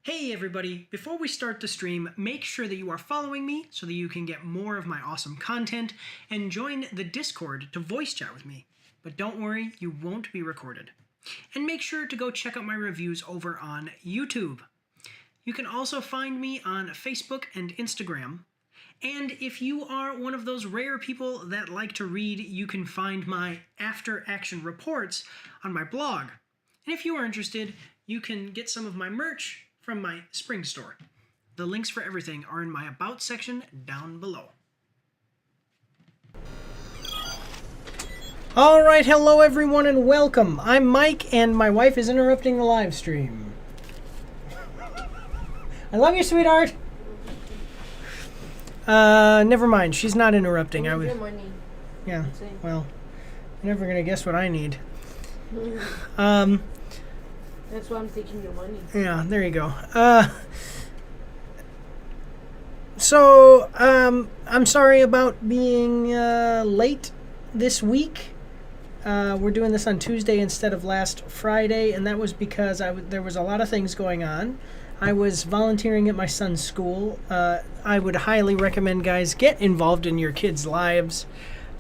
Hey everybody, before we start the stream, make sure that you are following me so that you can get more of my awesome content and join the Discord to voice chat with me. But don't worry, you won't be recorded. And make sure to go check out my reviews over on YouTube. You can also find me on Facebook and Instagram. And if you are one of those rare people that like to read, you can find my after action reports on my blog. And if you are interested, you can get some of my merch from my spring store. The links for everything are in my About section down below. Alright, hello everyone and welcome. I'm Mike and my wife is interrupting the live stream. I love you, sweetheart. Never mind, she's not interrupting. I was. Yeah, well, you're never gonna guess what I need. That's why I'm taking your money. Yeah, there you go. I'm sorry about being late this week. We're doing this on Tuesday instead of last Friday, and that was because there was a lot of things going on. I was volunteering at my son's school. I would highly recommend, guys, get involved in your kids' lives.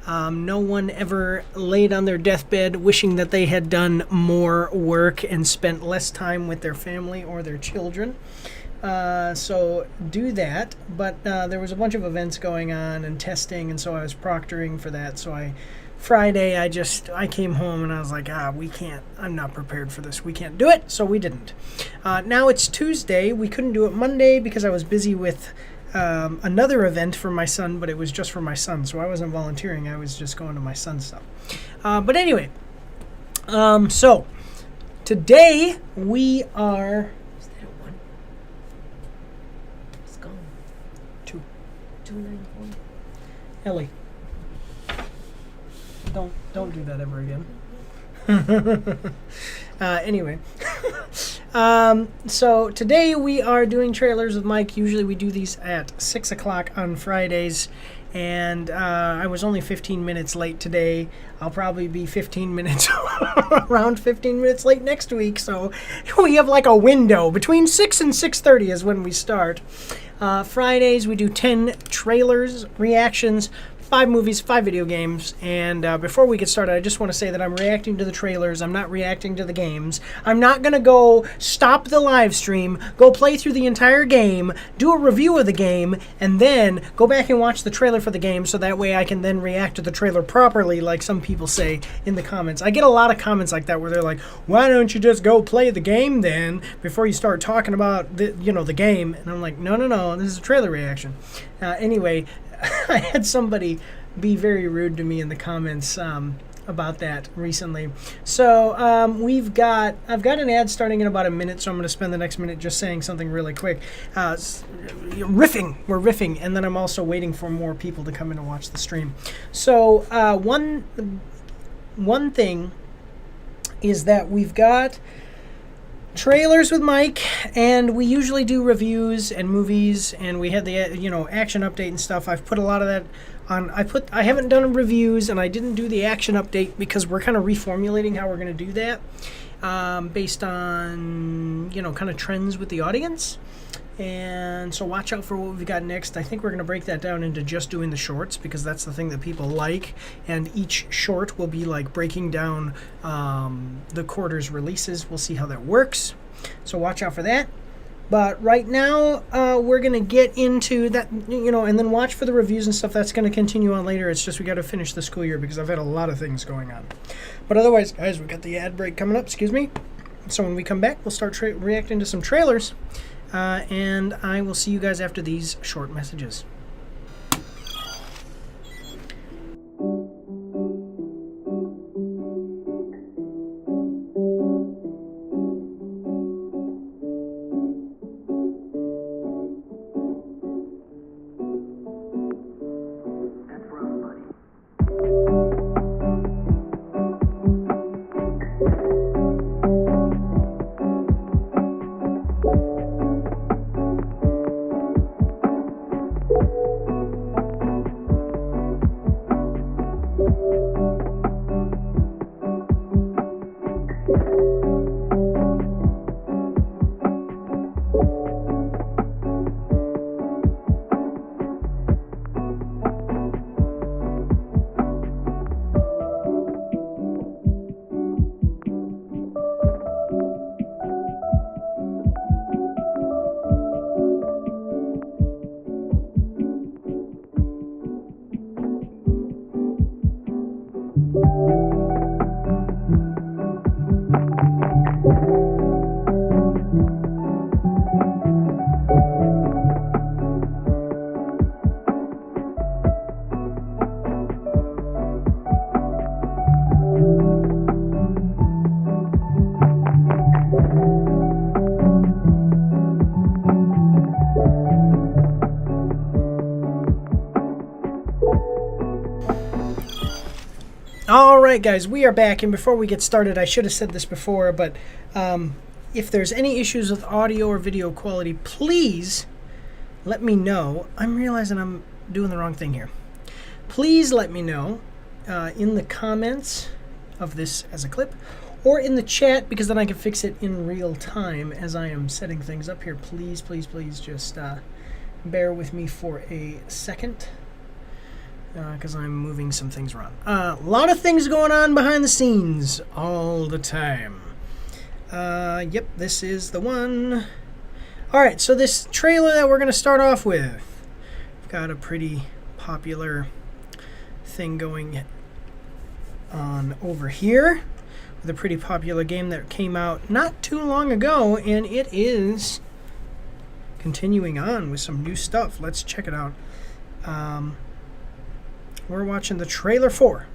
No one ever laid on their deathbed wishing that they had done more work and spent less time with their family or their children. So do that. But there was a bunch of events going on and testing, and so I was proctoring for that. So Friday, I came home and I was like, we can't. I'm not prepared for this. We can't do it. So we didn't. Now it's Tuesday. We couldn't do it Monday because I was busy with another event for my son, but it was just for my son, so I wasn't volunteering. I was just going to my son's stuff. But anyway, so today we are. Is that a 1? It's gone. 2. 291. Ellie, don't do that ever again. Anyway, so today we are doing trailers with Mike. Usually we do these at 6 o'clock on Fridays, and I was only 15 minutes late today. I'll probably be 15 minutes, around 15 minutes late next week, so we have like a window. Between 6 and 6:30 is when we start. Fridays we do 10 trailers, reactions, 5 movies, 5 video games, and before we get started, I just want to say that I'm reacting to the trailers. I'm not reacting to the games. I'm not going to go stop the live stream, go play through the entire game, do a review of the game, and then go back and watch the trailer for the game so that way I can then react to the trailer properly like some people say in the comments. I get a lot of comments like that where they're like, why don't you just go play the game then before you start talking about the game? And I'm like, no, this is a trailer reaction. Anyway, I had somebody be very rude to me in the comments about that recently. So I've got an ad starting in about a minute, so I'm going to spend the next minute just saying something really quick. We're riffing, and then I'm also waiting for more people to come in and watch the stream. So one thing is that we've got trailers with Mike, and we usually do reviews and movies, and we had the action update and stuff. I've put a lot of that on. I haven't done reviews, and I didn't do the action update because we're kind of reformulating how we're going to do that based on kind of trends with the audience. And so watch out for what we've got next. I think we're going to break that down into just doing the shorts because that's the thing that people like. And each short will be like breaking down the quarter's releases. We'll see how that works. So watch out for that. But right now, we're going to get into that, and then watch for the reviews and stuff. That's going to continue on later. It's just we got to finish the school year because I've had a lot of things going on. But otherwise, guys, we got the ad break coming up. Excuse me. So when we come back, we'll start reacting to some trailers. And I will see you guys after these short messages. right, guys, we are back, and before we get started, I should have said this before, but if there's any issues with audio or video quality, please let me know. I'm realizing I'm doing the wrong thing here. Please let me know in the comments of this as a clip, or in the chat, because then I can fix it in real time as I am setting things up here. Please, please, please just bear with me for a second, because I'm moving some things around. A lot of things going on behind the scenes all the time. Yep, this is the one. All right, so this trailer that we're going to start off with, we've got a pretty popular thing going on over here with a pretty popular game that came out not too long ago, and it is continuing on with some new stuff. Let's check it out. We're watching the trailer for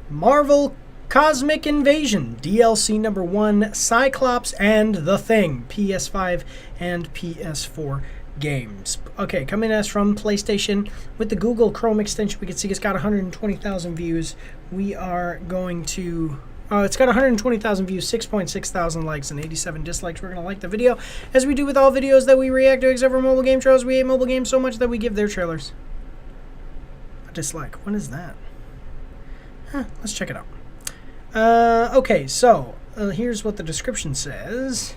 Marvel Cosmic Invasion DLC number 1, Cyclops and the Thing, PS5 and PS4 games. Okay, coming at us from PlayStation with the Google Chrome extension. We can see it's got 120,000 views. We are going to... it's got 120,000 views, 6.6 thousand likes, and 87 dislikes. We're going to like the video, as we do with all videos that we react to, except for mobile game trailers. We hate mobile games so much that we give their trailers a dislike. What is that? Let's check it out. Okay, so here's what the description says.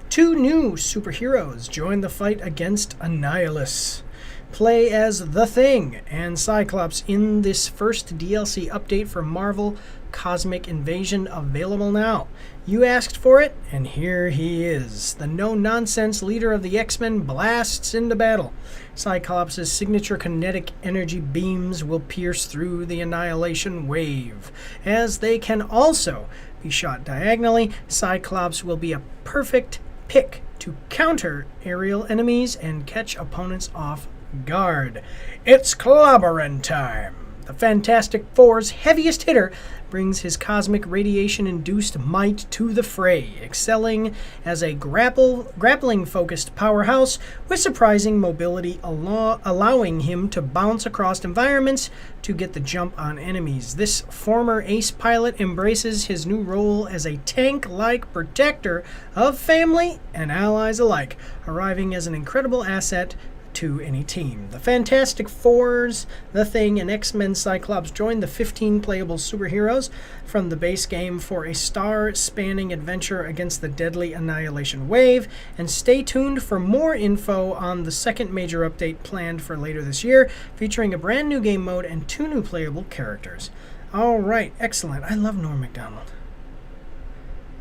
2 new superheroes join the fight against Annihilus. Play as The Thing and Cyclops in this first DLC update for Marvel Cosmic Invasion, available now. You asked for it, and here he is. The no-nonsense leader of the X-Men blasts into battle. Cyclops' signature kinetic energy beams will pierce through the Annihilation wave. As they can also be shot diagonally, Cyclops will be a perfect pick to counter aerial enemies and catch opponents off guard. It's clobbering time! The Fantastic Four's heaviest hitter brings his cosmic radiation-induced might to the fray, excelling as a grappling-focused powerhouse with surprising mobility, allowing him to bounce across environments to get the jump on enemies. This former ace pilot embraces his new role as a tank-like protector of family and allies alike, arriving as an incredible asset to any team. The Fantastic Fours, The Thing, and X-Men Cyclops join the 15 playable superheroes from the base game for a star-spanning adventure against the deadly Annihilation wave, and stay tuned for more info on the second major update planned for later this year, featuring a brand new game mode and 2 new playable characters. Alright, excellent. I love Norm Macdonald.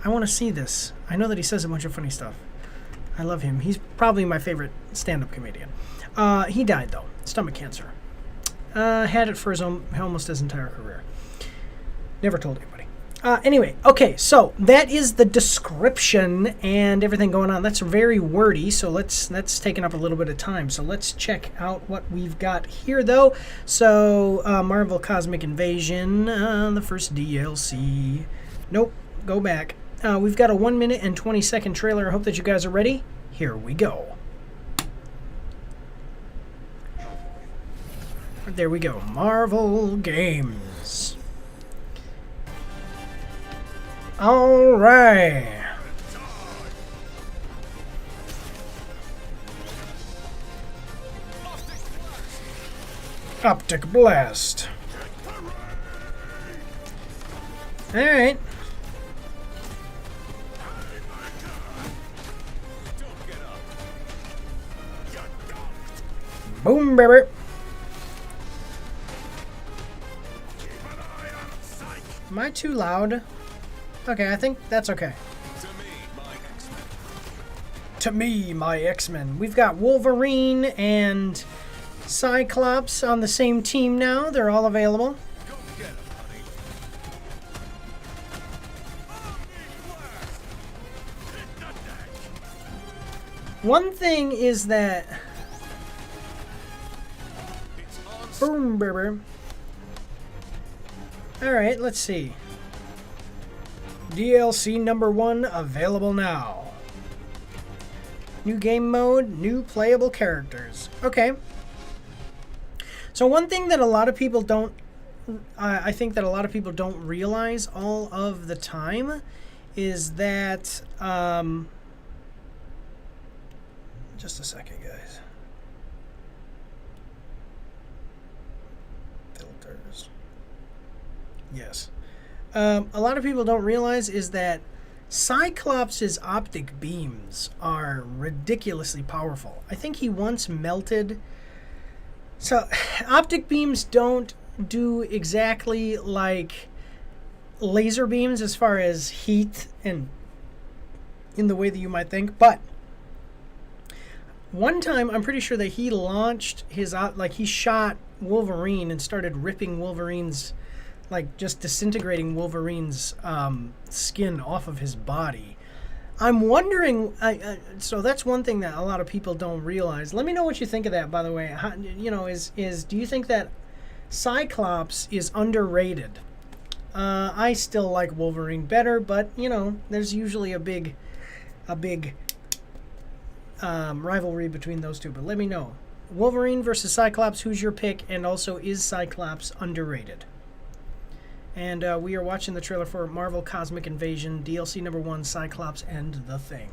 I want to see this. I know that he says a bunch of funny stuff. I love him. He's probably my favorite stand-up comedian. He died, though. Stomach cancer. Had it for almost his entire career. Never told anybody. Anyway, okay, so that is the description and everything going on. That's very wordy, so that's taking up a little bit of time. So let's check out what we've got here, though. So, Marvel Cosmic Invasion, the first DLC. Nope, go back. We've got a 1 minute and 20-second trailer. I hope that you guys are ready. Here we go. There we go. Marvel Games. All right. Optic Blast. All right. Boom, baby. Am I too loud? Okay, I think that's okay. To me, my X-Men. We've got Wolverine and Cyclops on the same team now. They're all available. One thing is that... Boom, baby. Alright, let's see. DLC number 1 available now. New game mode, new playable characters. Okay. So one thing that a lot of people don't I think that a lot of people don't realize all of the time is that, just a second, guys. Filters. Yes. A lot of people don't realize is that Cyclops' optic beams are ridiculously powerful. I think he once melted. So, optic beams don't do exactly like laser beams as far as heat and in the way that you might think, but one time I'm pretty sure that he launched his he shot Wolverine and started ripping Wolverine's, like just disintegrating Wolverine's skin off of his body. I'm wondering, so that's one thing that a lot of people don't realize. Let me know what you think of that, by the way. How, do you think that Cyclops is underrated? I still like Wolverine better, but there's usually a big rivalry between those two. But let me know, Wolverine versus Cyclops, who's your pick? And also, is Cyclops underrated? And we are watching the trailer for Marvel Cosmic Invasion DLC number 1, Cyclops and the Thing.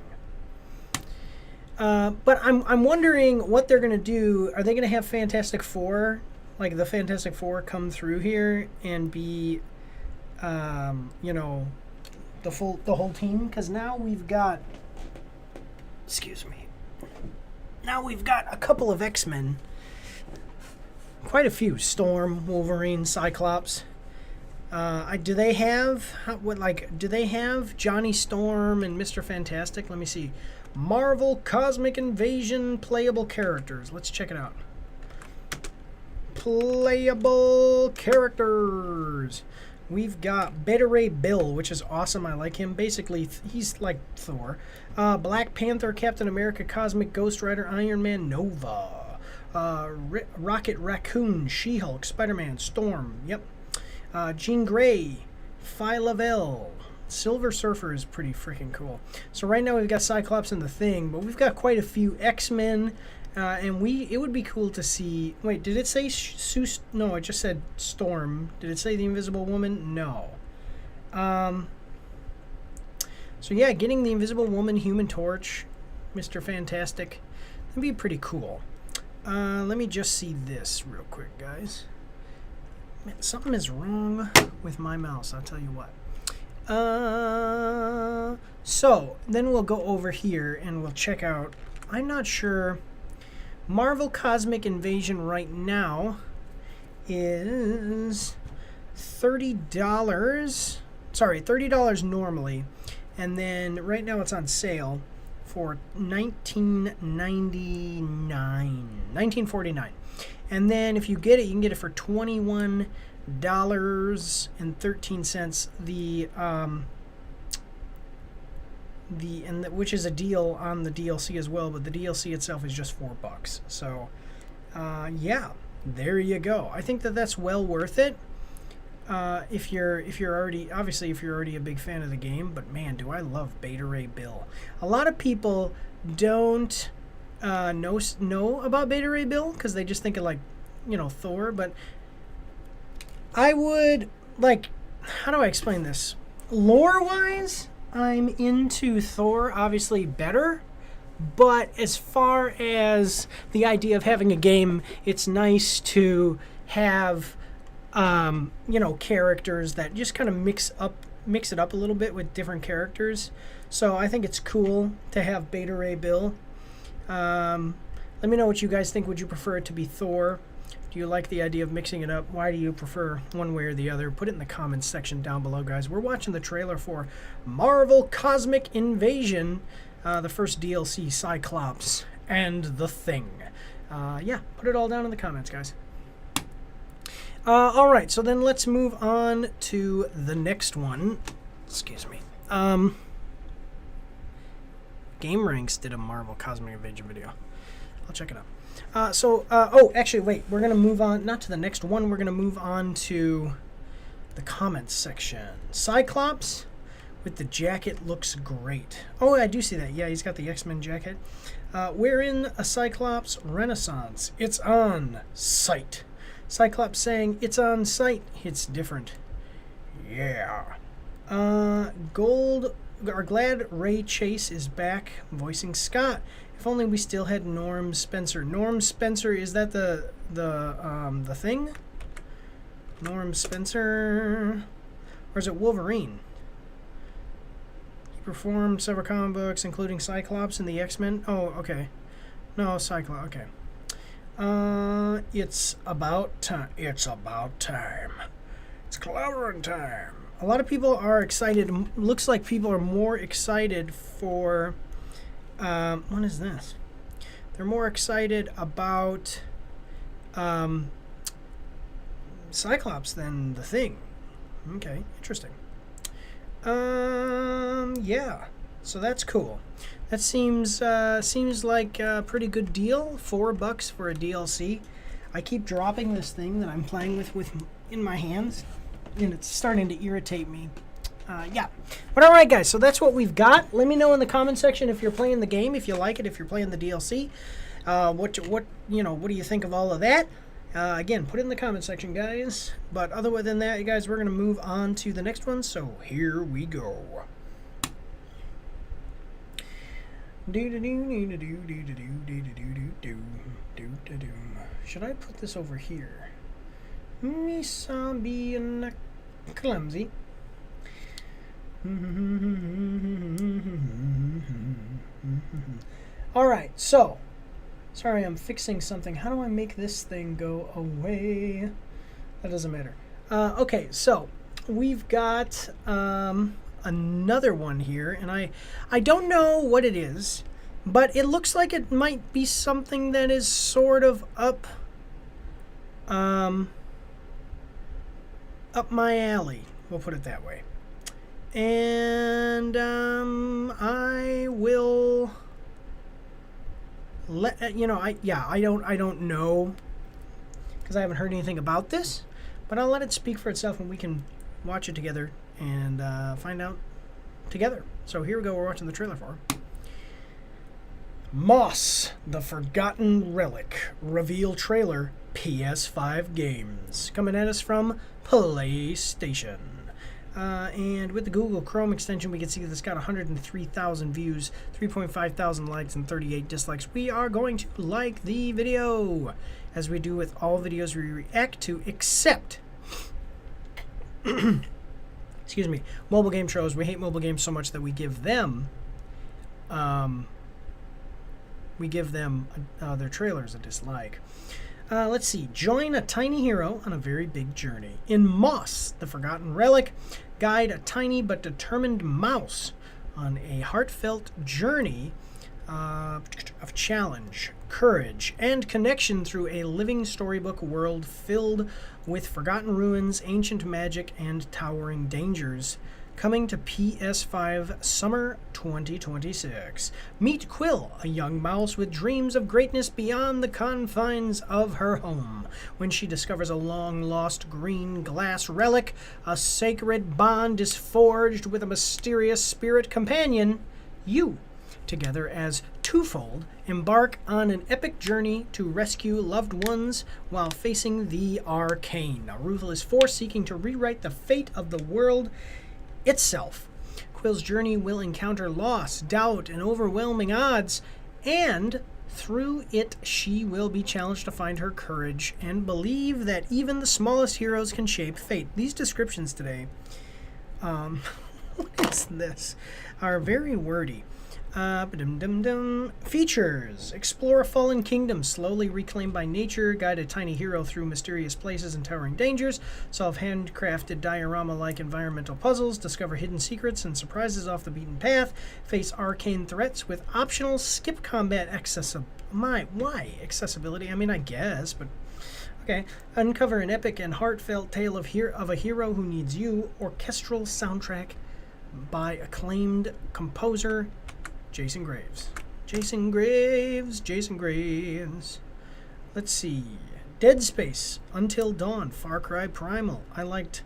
But I'm wondering what they're gonna do. Are they gonna have Fantastic Four, like the Fantastic Four, come through here and be, the whole team? Because now we've got, now we've got a couple of X-Men, quite a few: Storm, Wolverine, Cyclops. Do they have Johnny Storm and Mr. Fantastic? Let me see. Marvel Cosmic Invasion playable characters. Let's check it out. Playable characters. We've got Beta Ray Bill, which is awesome. I like him. Basically, he's like Thor. Black Panther, Captain America, Cosmic Ghost Rider, Iron Man, Nova. Rocket Raccoon, She-Hulk, Spider-Man, Storm. Yep. Jean Grey, Phyla-Vell, Silver Surfer is pretty freaking cool. So right now we've got Cyclops and the Thing, but we've got quite a few X-Men, and it would be cool to see. Wait, did it say No, it just said Storm. Did it say the Invisible Woman? No. So yeah, getting the Invisible Woman, Human Torch, Mr. Fantastic, that'd be pretty cool. Let me just see this real quick, guys. Man, something is wrong with my mouse, I'll tell you what. So, then we'll go over here and we'll check out, I'm not sure, Marvel Cosmic Invasion right now is $30. Sorry, $30 normally. And then right now it's on sale for $19.49. And then if you get it, you can get it for $21.13. Which is a deal on the DLC as well, but the DLC itself is just $4. So, yeah, there you go. I think that that's well worth it. If you're already a big fan of the game, but man, do I love Beta Ray Bill. A lot of people don't know about Beta Ray Bill because they just think of Thor, but I would how do I explain this? Lore wise, I'm into Thor obviously better, but as far as the idea of having a game, it's nice to have characters that just kind of mix it up a little bit with different characters. So I think it's cool to have Beta Ray Bill. Let me know what you guys think. Would you prefer it to be Thor? Do you like the idea of mixing it up? Why do you prefer one way or the other? Put it in the comments section down below, guys. We're watching the trailer for Marvel Cosmic Invasion, the first DLC, Cyclops and the Thing. Yeah, put it all down in the comments, guys. All right, so then let's move on to the next one. Excuse me. Game Ranks did a Marvel Cosmic Invasion video. I'll check it out. Actually, wait. We're going to move on, not to the next one. We're going to move on to the comments section. Cyclops with the jacket looks great. Oh, I do see that. Yeah, he's got the X-Men jacket. We're in a Cyclops renaissance. It's on site. Cyclops saying, it's on site. It's different. Yeah. Glad Ray Chase is back voicing Scott. If only we still had Norm Spencer. Norm Spencer, is that the thing? Norm Spencer, or is it Wolverine? He performed several comic books, including Cyclops and the X-Men. Oh, okay. No, Cyclops. Okay. It's about time. It's about time. It's clobbering time. A lot of people are excited. Looks like people are more excited for. What is this? They're more excited about Cyclops than the Thing. Okay, interesting. Yeah. So that's cool. That seems like a pretty good deal. $4 for a DLC. I keep dropping this thing that I'm playing with in my hands, and it's starting to irritate me. Yeah. But all right, guys. So that's what we've got. Let me know in the comment section if you're playing the game, if you like it, if you're playing the DLC. What do you think of all of that? Again, put it in the comment section, guys. But other than that, you guys, we're gonna move on to the next one. So here we go. Should I put this over here? Me some being clumsy. All right, so sorry, I'm fixing something. How do I make this thing go away? That doesn't matter. Okay, so we've got another one here, and I don't know what it is, but it looks like it might be something that is sort of up my alley. We'll put it that way. And I will let I don't know, because I haven't heard anything about this, but I'll let it speak for itself, and we can watch it together and find out together. So here we go. We're watching the trailer for Moss, the Forgotten Relic reveal trailer. PS5 games coming at us from PlayStation. And with the Google Chrome extension, we can see that it's got 103,000 views, 3.5 thousand likes, and 38 dislikes. We are going to like the video, as we do with all videos we react to, except excuse me, mobile game shows. We hate mobile games so much that we give them their trailers a dislike. Let's see. Join a tiny hero on a very big journey. In Moss, the Forgotten Relic, guide a tiny but determined mouse on a heartfelt journey of challenge, courage, and connection through a living storybook world filled with forgotten ruins, ancient magic, and towering dangers. Coming to PS5 summer 2026. Meet Quill, a young mouse with dreams of greatness beyond the confines of her home. When she discovers a long-lost green glass relic, a sacred bond is forged with a mysterious spirit companion. You, together as Twofold, embark on an epic journey to rescue loved ones while facing the arcane, a ruthless force seeking to rewrite the fate of the world itself. Quill's journey will encounter loss, doubt, and overwhelming odds, and through it she will be challenged to find her courage and believe that even the smallest heroes can shape fate. These descriptions today, what is this, are very wordy. Features: explore a fallen kingdom slowly reclaimed by nature, guide a tiny hero through mysterious places and towering dangers, solve handcrafted diorama-like environmental puzzles, discover hidden secrets and surprises off the beaten path, face arcane threats with optional skip combat accessibility. I mean, I guess, but okay. Uncover an epic and heartfelt tale of a hero who needs you. Orchestral soundtrack by acclaimed composer Jason Graves. Let's see. Dead Space, Until Dawn, Far Cry Primal. I liked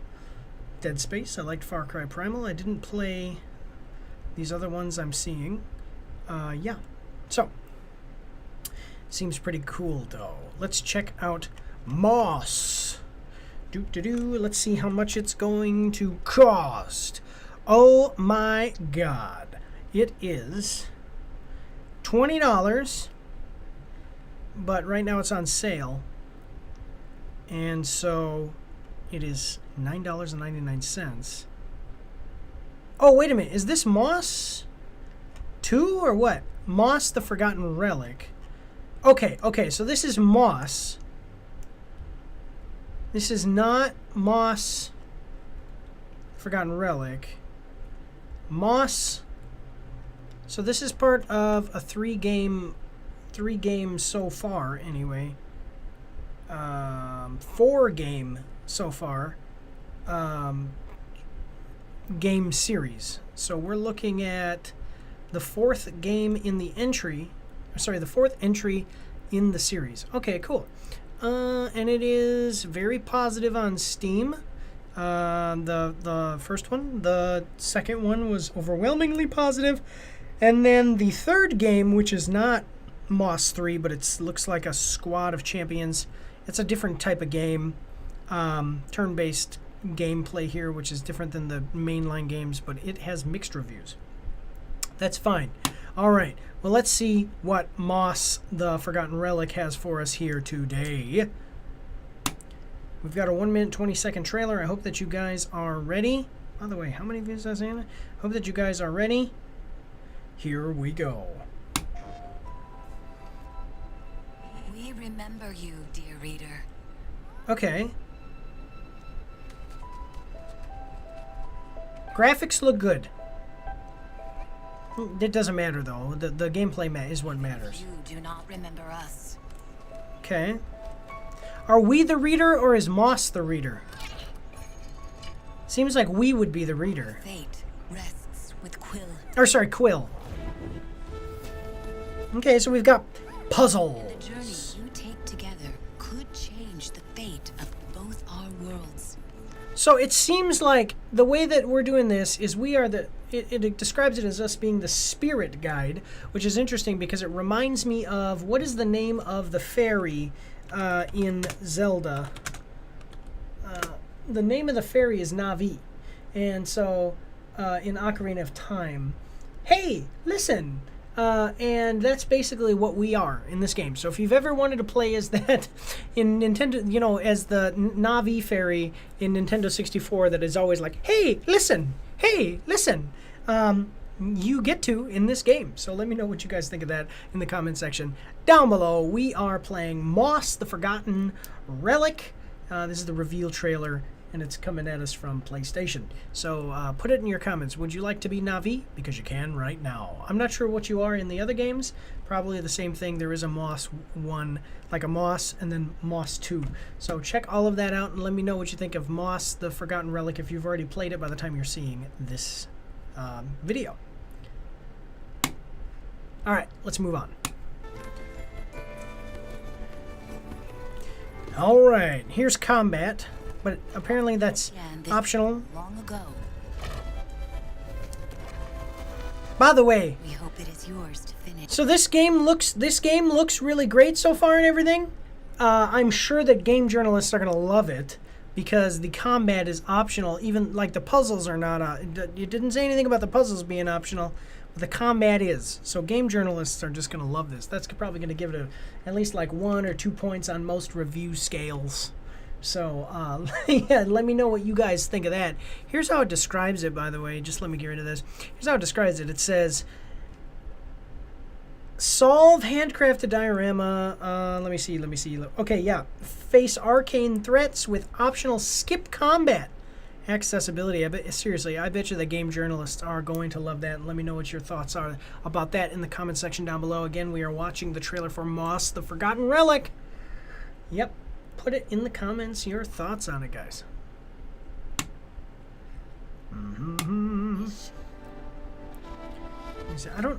Dead Space. I liked Far Cry Primal. I didn't play these other ones I'm seeing. Yeah. So, seems pretty cool, though. Let's check out Moss. Let's see how much it's going to cost. Oh my god. It is $20, but right now it's on sale. And so it is $9.99. Oh, wait a minute. Is this Moss 2 or what? Moss the Forgotten Relic. Okay, so this is Moss. This is not Moss Forgotten Relic. Moss. So this is part of a three game so far anyway. 4 game so far. Game series. So we're looking at the 4th game in the entry. Sorry, the 4th entry in the series. Okay, cool. And it is very positive on Steam. The first one. The second one was overwhelmingly positive. And then the 3rd game, which is not Moss 3, but it looks like a squad of champions. It's a different type of game. Turn-based gameplay here, which is different than the mainline games, but it has mixed reviews. That's fine. All right. Well, let's see what Moss the Forgotten Relic has for us here today. We've got a 1-minute 20-second trailer. I hope that you guys are ready. By the way, how many views does Anna? Hope that you guys are ready. Here we go. We remember you, dear reader. Okay. Graphics look good. It doesn't matter though. The gameplay is what matters. You do not remember us. Okay. Are we the reader or is Moss the reader? Seems like we would be the reader. Fate rests with Quill. Or sorry, Quill. Okay, so we've got puzzles. And the journey you take together could change the fate of both our worlds. So it seems like the way that we're doing this is we are the... It describes it as us being the spirit guide, which is interesting because it reminds me of... What is the name of the fairy in Zelda? The name of the fairy is Navi. And so in Ocarina of Time... Hey, listen! And that's basically what we are in this game. So if you've ever wanted to play as that in Nintendo, you know, as the Navi fairy in Nintendo 64 that is always like, hey, listen, you get to in this game. So let me know what you guys think of that in the comment section down below. We are playing Moss the Forgotten Relic. This is the reveal trailer, and it's coming at us from PlayStation. So put it in your comments. Would you like to be Navi? Because you can right now. I'm not sure what you are in the other games. Probably the same thing. There is a Moss 1, like a Moss, and then Moss 2. So check all of that out and let me know what you think of Moss the Forgotten Relic if you've already played it by the time you're seeing this video. All right, let's move on. All right, here's combat. But apparently that's optional. Long ago. By the way, We hope it is yours to finish. so this game looks really great so far and everything. I'm sure that game journalists are gonna love it because the combat is optional. Even like the puzzles are not. You didn't say anything about the puzzles being optional, but the combat is. So game journalists are just gonna love this. That's probably gonna give it at least like 1 or 2 points on most review scales. So, yeah, let me know what you guys think of that. Here's how it describes it, by the way. Just let me get rid of this. Here's how it describes it. It says, solve handcrafted diorama. Let me see. Okay, yeah. Face arcane threats with optional skip combat. Accessibility. Seriously, I bet you the game journalists are going to love that. Let me know what your thoughts are about that in the comment section down below. Again, we are watching the trailer for Moss the Forgotten Relic. Yep. Put it in the comments, your thoughts on it, guys.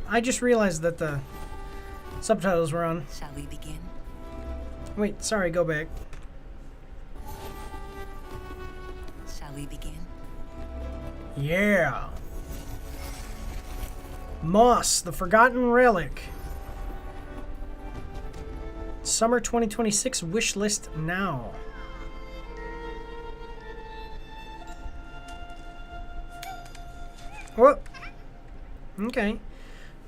I just realized that the subtitles were on. Shall we begin? Wait, sorry, go back. Shall we begin? Yeah. Moss, the Forgotten Relic. Summer 2026 wish list now. Oh, okay.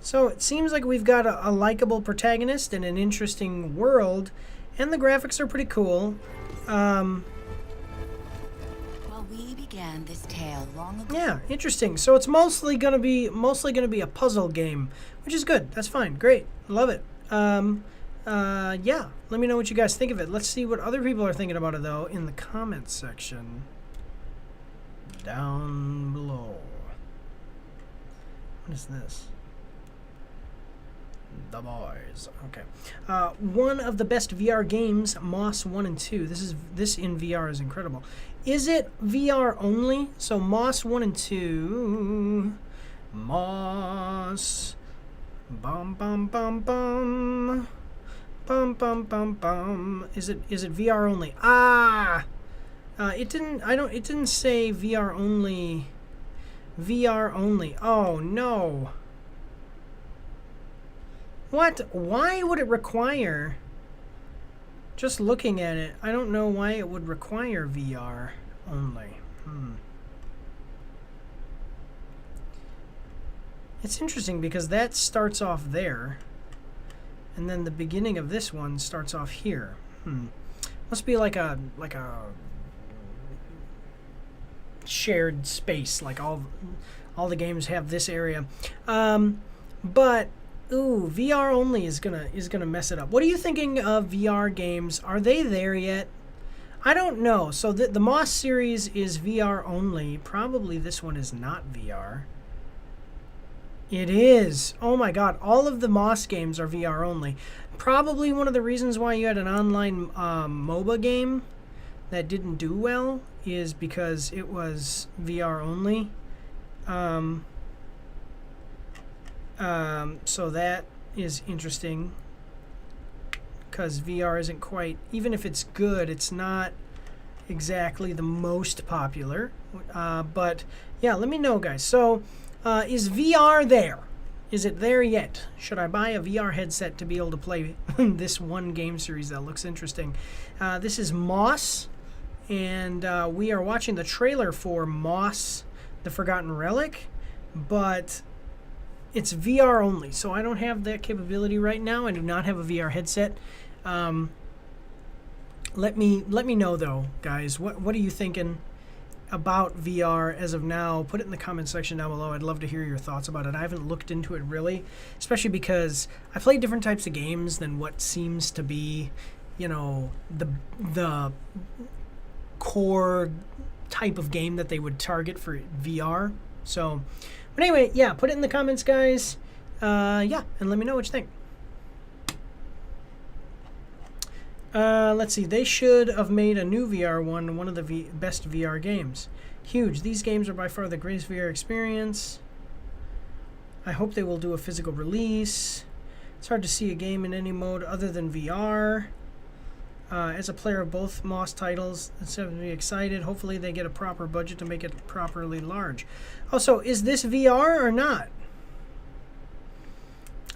So it seems like we've got a likable protagonist and an interesting world, and the graphics are pretty cool. Well, we began this tale long ago. Yeah, interesting. So it's mostly gonna be a puzzle game, which is good. That's fine. Great. Love it. Yeah. Let me know what you guys think of it. Let's see what other people are thinking about it though in the comments section down below. What is this? The Boys. Okay. One of the best VR games, Moss 1 and 2. This in VR is incredible. Is it VR only? So Moss 1 and 2. Moss. Bum bum bum bum. Bum bum bum bum. Is it VR only? Ah. It didn't say VR only. VR only. Oh no. What? Why would it require? Just looking at it, I don't know why it would require VR only. It's interesting because that starts off there, and then the beginning of this one starts off here. Must be like a shared space, like all the games have this area. But ooh, VR only is gonna mess it up. What are you thinking of VR games? Are they there yet? I don't know. So the Moss series is VR only. Probably this one is not VR. It is. Oh my god, all of the Moss games are VR only. Probably one of the reasons why you had an online MOBA game that didn't do well is because it was VR only. So that is interesting because VR isn't quite, even if it's good, it's not exactly the most popular. But yeah, let me know, guys. So is VR there? Is it there yet? Should I buy a VR headset to be able to play this one game series that looks interesting? This is Moss, and we are watching the trailer for Moss, the Forgotten Relic, but it's VR only, so I don't have that capability right now. I do not have a VR headset. Let me know though, guys. What are you thinking about VR as of now? Put it in the comment section down below. I'd love to hear your thoughts about it. I haven't looked into it really, especially because I play different types of games than what seems to be, the core type of game that they would target for VR. So, but anyway, yeah, put it in the comments, guys. Yeah, and let me know what you think. Let's see. They should have made a new VR one of the best VR games. Huge. These games are by far the greatest VR experience. I hope they will do a physical release. It's hard to see a game in any mode other than VR. As a player of both Moss titles, it's to be excited. Hopefully they get a proper budget to make it properly large. Also, is this VR or not?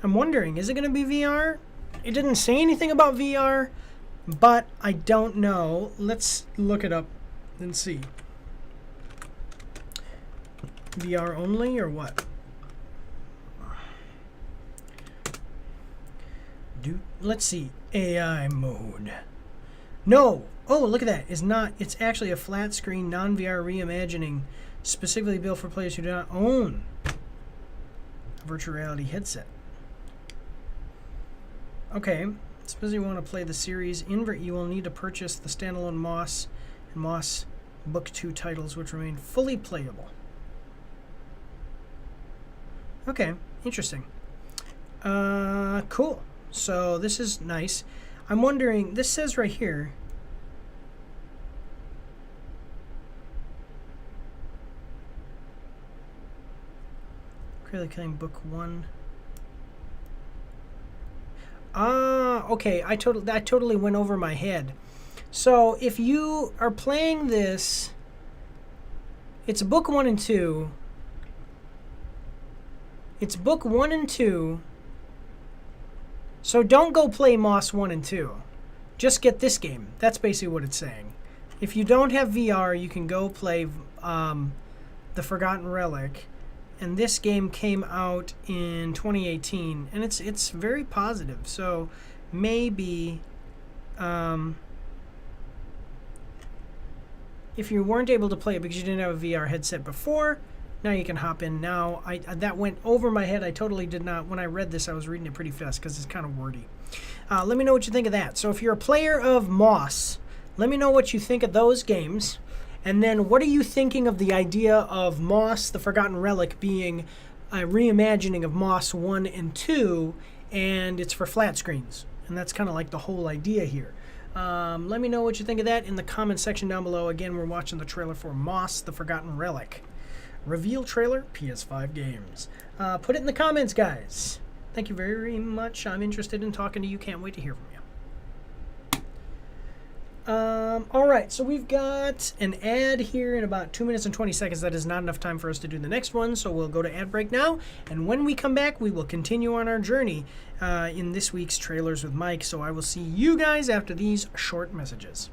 I'm wondering, is it going to be VR? It didn't say anything about VR, but I don't know. Let's look it up and see. VR only or what? Let's see. AI mode. No. Oh, look at that. It's actually a flat screen non-VR reimagining specifically built for players who do not own a virtual reality headset. Okay. Suppose you want to play the series invert, you will need to purchase the standalone Moss and Moss Book 2 titles, which remain fully playable. Okay, interesting. Cool. So this is nice. I'm wondering, this says right here, Clearly Killing Book 1. Ah, okay. That totally went over my head. So if you are playing this, it's book 1 and 2. It's book 1 and 2. So don't go play Moss 1 and 2. Just get this game. That's basically what it's saying. If you don't have VR, you can go play The Forgotten Relic. And this game came out in 2018, and it's very positive. So maybe if you weren't able to play it because you didn't have a VR headset before, now you can hop in now. That went over my head. I totally did not. When I read this, I was reading it pretty fast because it's kind of wordy. Let me know what you think of that. So if you're a player of Moss, let me know what you think of those games. And then what are you thinking of the idea of Moss, The Forgotten Relic, being a reimagining of Moss 1 and 2, and it's for flat screens. And that's kind of like the whole idea here. Let me know what you think of that in the comment section down below. Again, we're watching the trailer for Moss, The Forgotten Relic. Reveal trailer, PS5 games. Put it in the comments, guys. Thank you very much. I'm interested in talking to you. Can't wait to hear from you. All right, so we've got an ad here in about 2 minutes and 20 seconds. That is not enough time for us to do the next one, so we'll go to ad break now. And when we come back, we will continue on our journey in this week's Trailers with Mike. So I will see you guys after these short messages.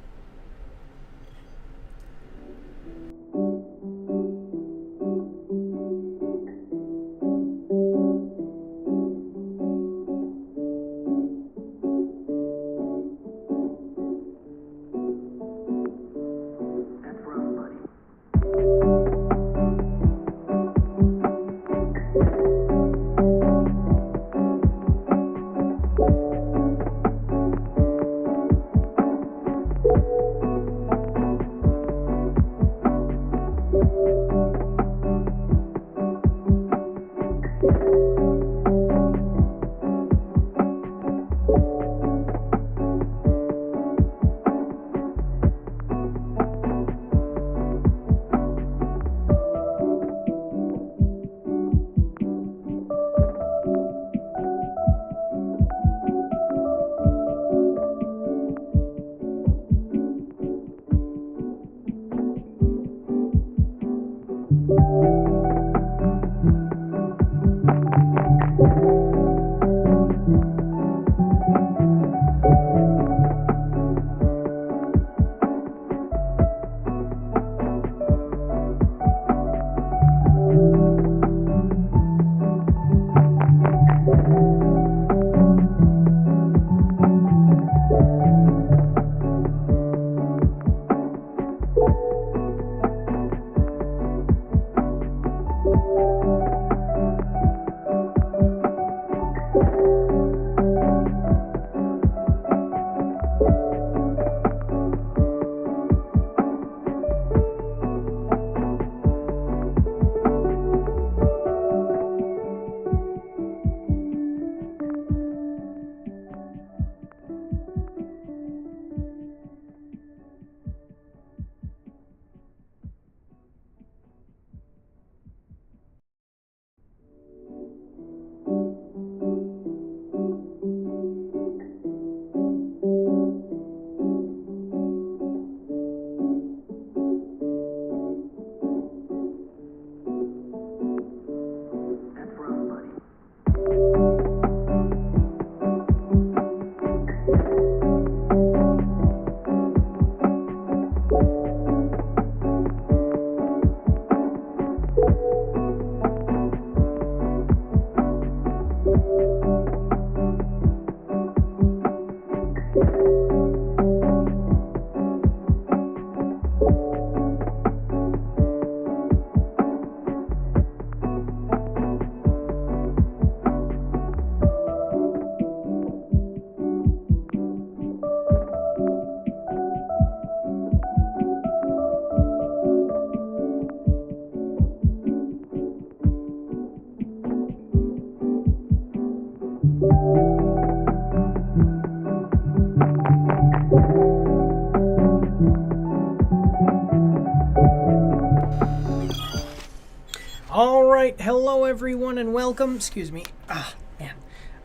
All right, hello everyone and welcome. Excuse me.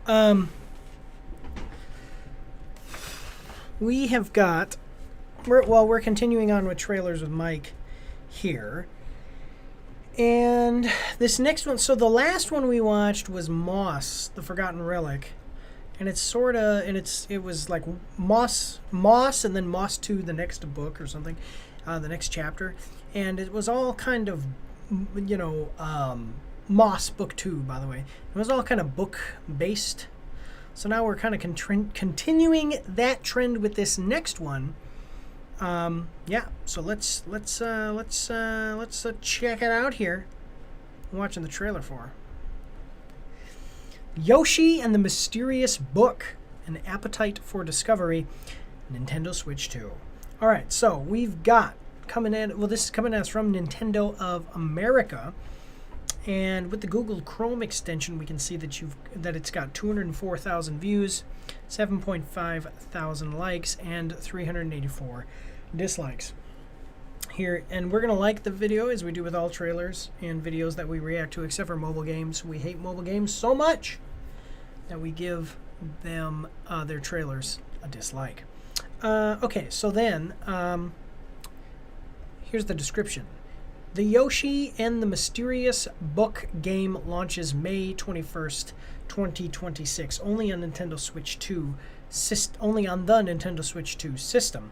Man. We have got, we're continuing on with Trailers with Mike here. And this next one, so the last one we watched was Moss, The Forgotten Relic. and it's sort of, and it was like Moss, and then Moss 2, the next book or something, the next chapter, and it was all kind of, you know, Moss book 2, by the way. It was all kind of book based. So now we're kind of continuing that trend with this next one. Yeah. So let's check it out here. I'm watching the trailer for Yoshi and the Mysterious Book: An Appetite for Discovery, Nintendo Switch 2. All right. So we've got coming in. Well, this is coming at us from Nintendo of America. And with the Google Chrome extension, we can see that it's got 204,000 views, 7.5 thousand likes, and 384 dislikes. Here, and we're gonna like the video as we do with all trailers and videos that we react to, except for mobile games. We hate mobile games so much that we give them their trailers a dislike. Okay, so then here's the description. The Yoshi and the Mysterious Book game launches May 21st, 2026, only on Nintendo Switch 2, only on the Nintendo Switch 2 system.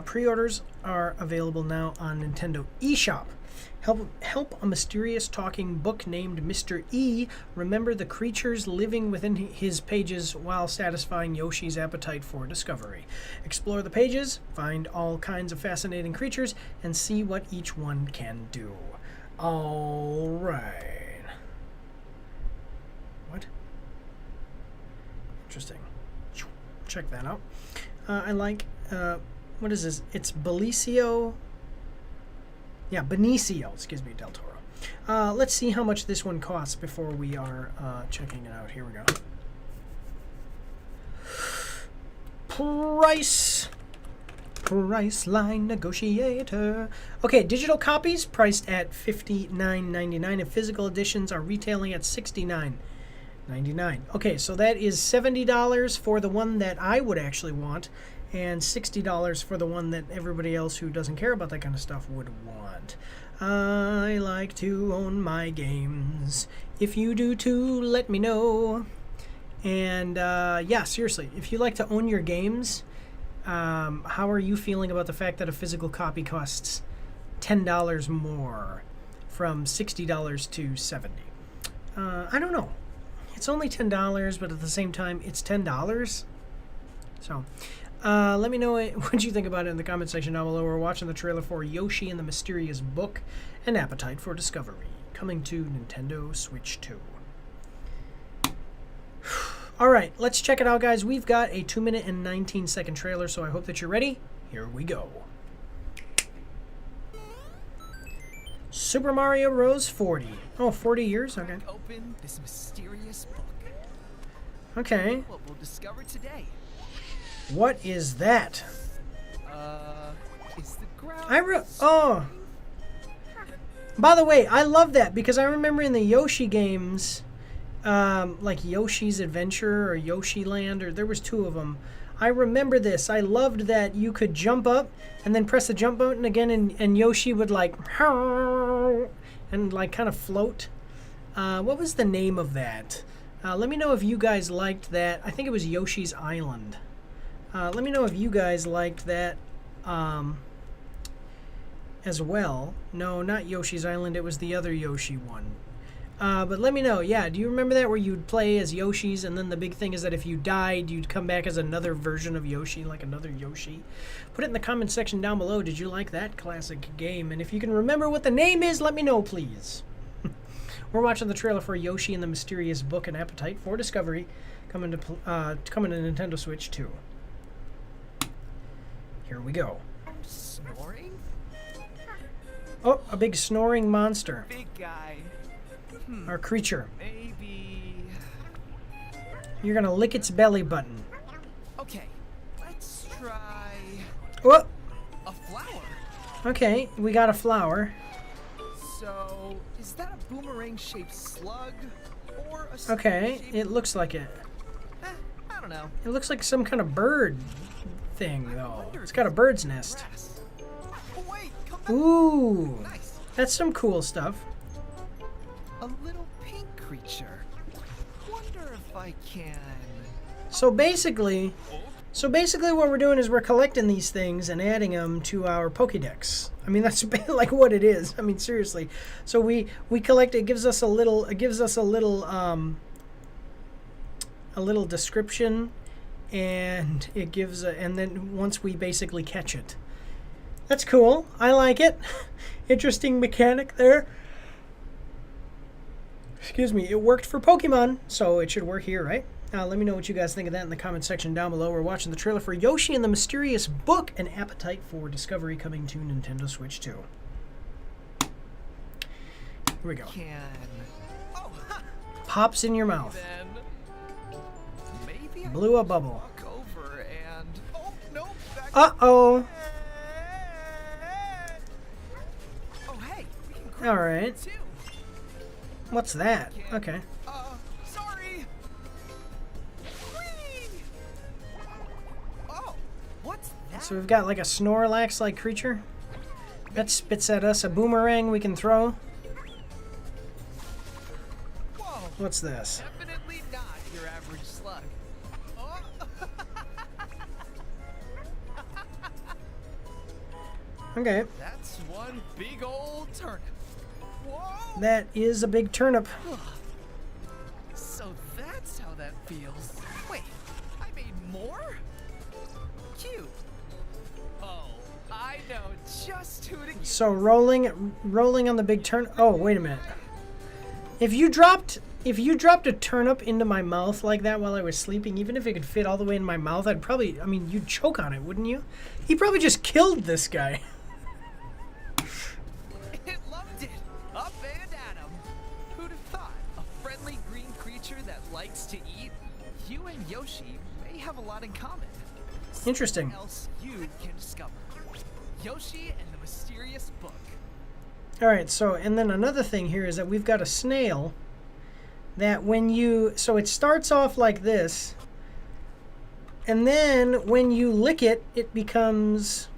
Pre-orders are available now on Nintendo eShop. Help a mysterious talking book named Mr. E remember the creatures living within his pages while satisfying Yoshi's appetite for discovery. Explore the pages, find all kinds of fascinating creatures, and see what each one can do. All right. What? Interesting. Check that out. I like, what is this? It's Benicio. Yeah, Benicio, excuse me, del Toro. Let's see how much this one costs before we are checking it out. Here we go. Price line negotiator. Okay, digital copies priced at $59.99, and physical editions are retailing at $69.99. Okay, so that is $70 for the one that I would actually want, and $60 for the one that everybody else who doesn't care about that kind of stuff would want. I like to own my games. If you do too, let me know. And yeah, seriously, if you like to own your games, how are you feeling about the fact that a physical copy costs $10 more, from $60 to $70? I don't know. It's only $10, but at the same time, it's $10. So, let me know what you think about it in the comment section down below. We're watching the trailer for Yoshi and the Mysterious Book: An Appetite for Discovery, coming to Nintendo Switch 2. All right, let's check it out, guys. We've got a 2-minute and 19-second trailer, so I hope that you're ready. Here we go. Super Mario Bros. 40. Oh, 40 years? Okay. Open this mysterious book. Okay. What we'll discover today. What is that? Is the ground... Oh. By the way, I love that because I remember in the Yoshi games, like Yoshi's Adventure or Yoshi Land, or there was 2 of them. I remember this. I loved that you could jump up and then press the jump button again, and Yoshi would like and like kind of float. What was the name of that? Let me know if you guys liked that. I think it was Yoshi's Island. Let me know if you guys liked that as well. No, not Yoshi's Island. It was the other Yoshi one. But let me know. Yeah, do you remember that where you'd play as Yoshis, and then the big thing is that if you died, you'd come back as another version of Yoshi, like another Yoshi? Put it in the comment section down below. Did you like that classic game? And if you can remember what the name is, let me know, please. We're watching the trailer for Yoshi and the Mysterious Book: An Appetite for Discovery, coming to Nintendo Switch 2. Here we go. Snoring? Oh, a big snoring monster. Big guy. Or creature. Maybe... You're gonna lick its belly button. Okay, let's try... Oh, a flower. okay, we got a flower. So, is that a boomerang-shaped slug? Or a Okay, slug-shaped... it looks like it. I don't know. It looks like some kind of bird thing, though. wonder It's if got a it's bird's nest. grass. Oh, wait, come back. Ooh, Nice. that's some cool stuff. A little pink creature. Wonder if I can... So basically what we're doing is we're collecting these things and adding them to our Pokédex. I mean, that's like what it is. I mean, seriously. So we collect. It gives us a little description, and it gives and then once we basically catch it. That's cool. I like it. Interesting mechanic there. Excuse me. It worked for Pokemon, so it should work here, right? Let me know what you guys think of that in the comment section down below. We're watching the trailer for Yoshi and the Mysterious Book, An Appetite for Discovery, coming to Nintendo Switch 2. Here we go. Oh, Pops in your mouth. then maybe I Blew a bubble. walk over and no, back Uh-oh. Oh hey, we can grab All right. too. What's that? Okay. Sorry. Whee! Oh, what's that? So we've got like a Snorlax-like creature that spits at us a boomerang we can throw. Whoa, What's this? definitely not your average slug. Oh. Okay. That's one big old turnip. Whoa! That is a big turnip. So that's how that feels. Wait, I made more? Cute. Oh, I know just who to give. So rolling on the big turn. Oh, wait a minute. If you dropped a turnip into my mouth like that while I was sleeping, even if it could fit all the way in my mouth, I'd probably, I mean, you'd choke on it, wouldn't you? He probably just killed this guy. It loved it. Up and at 'em. Who'd have thought? A friendly green creature that likes to eat. You and Yoshi may have a lot in common. Interesting. Something else you can discover. Yoshi and the Mysterious Book. All right, so, and then another thing here is that we've got a snail that so it starts off like this, and then when you lick it, it becomes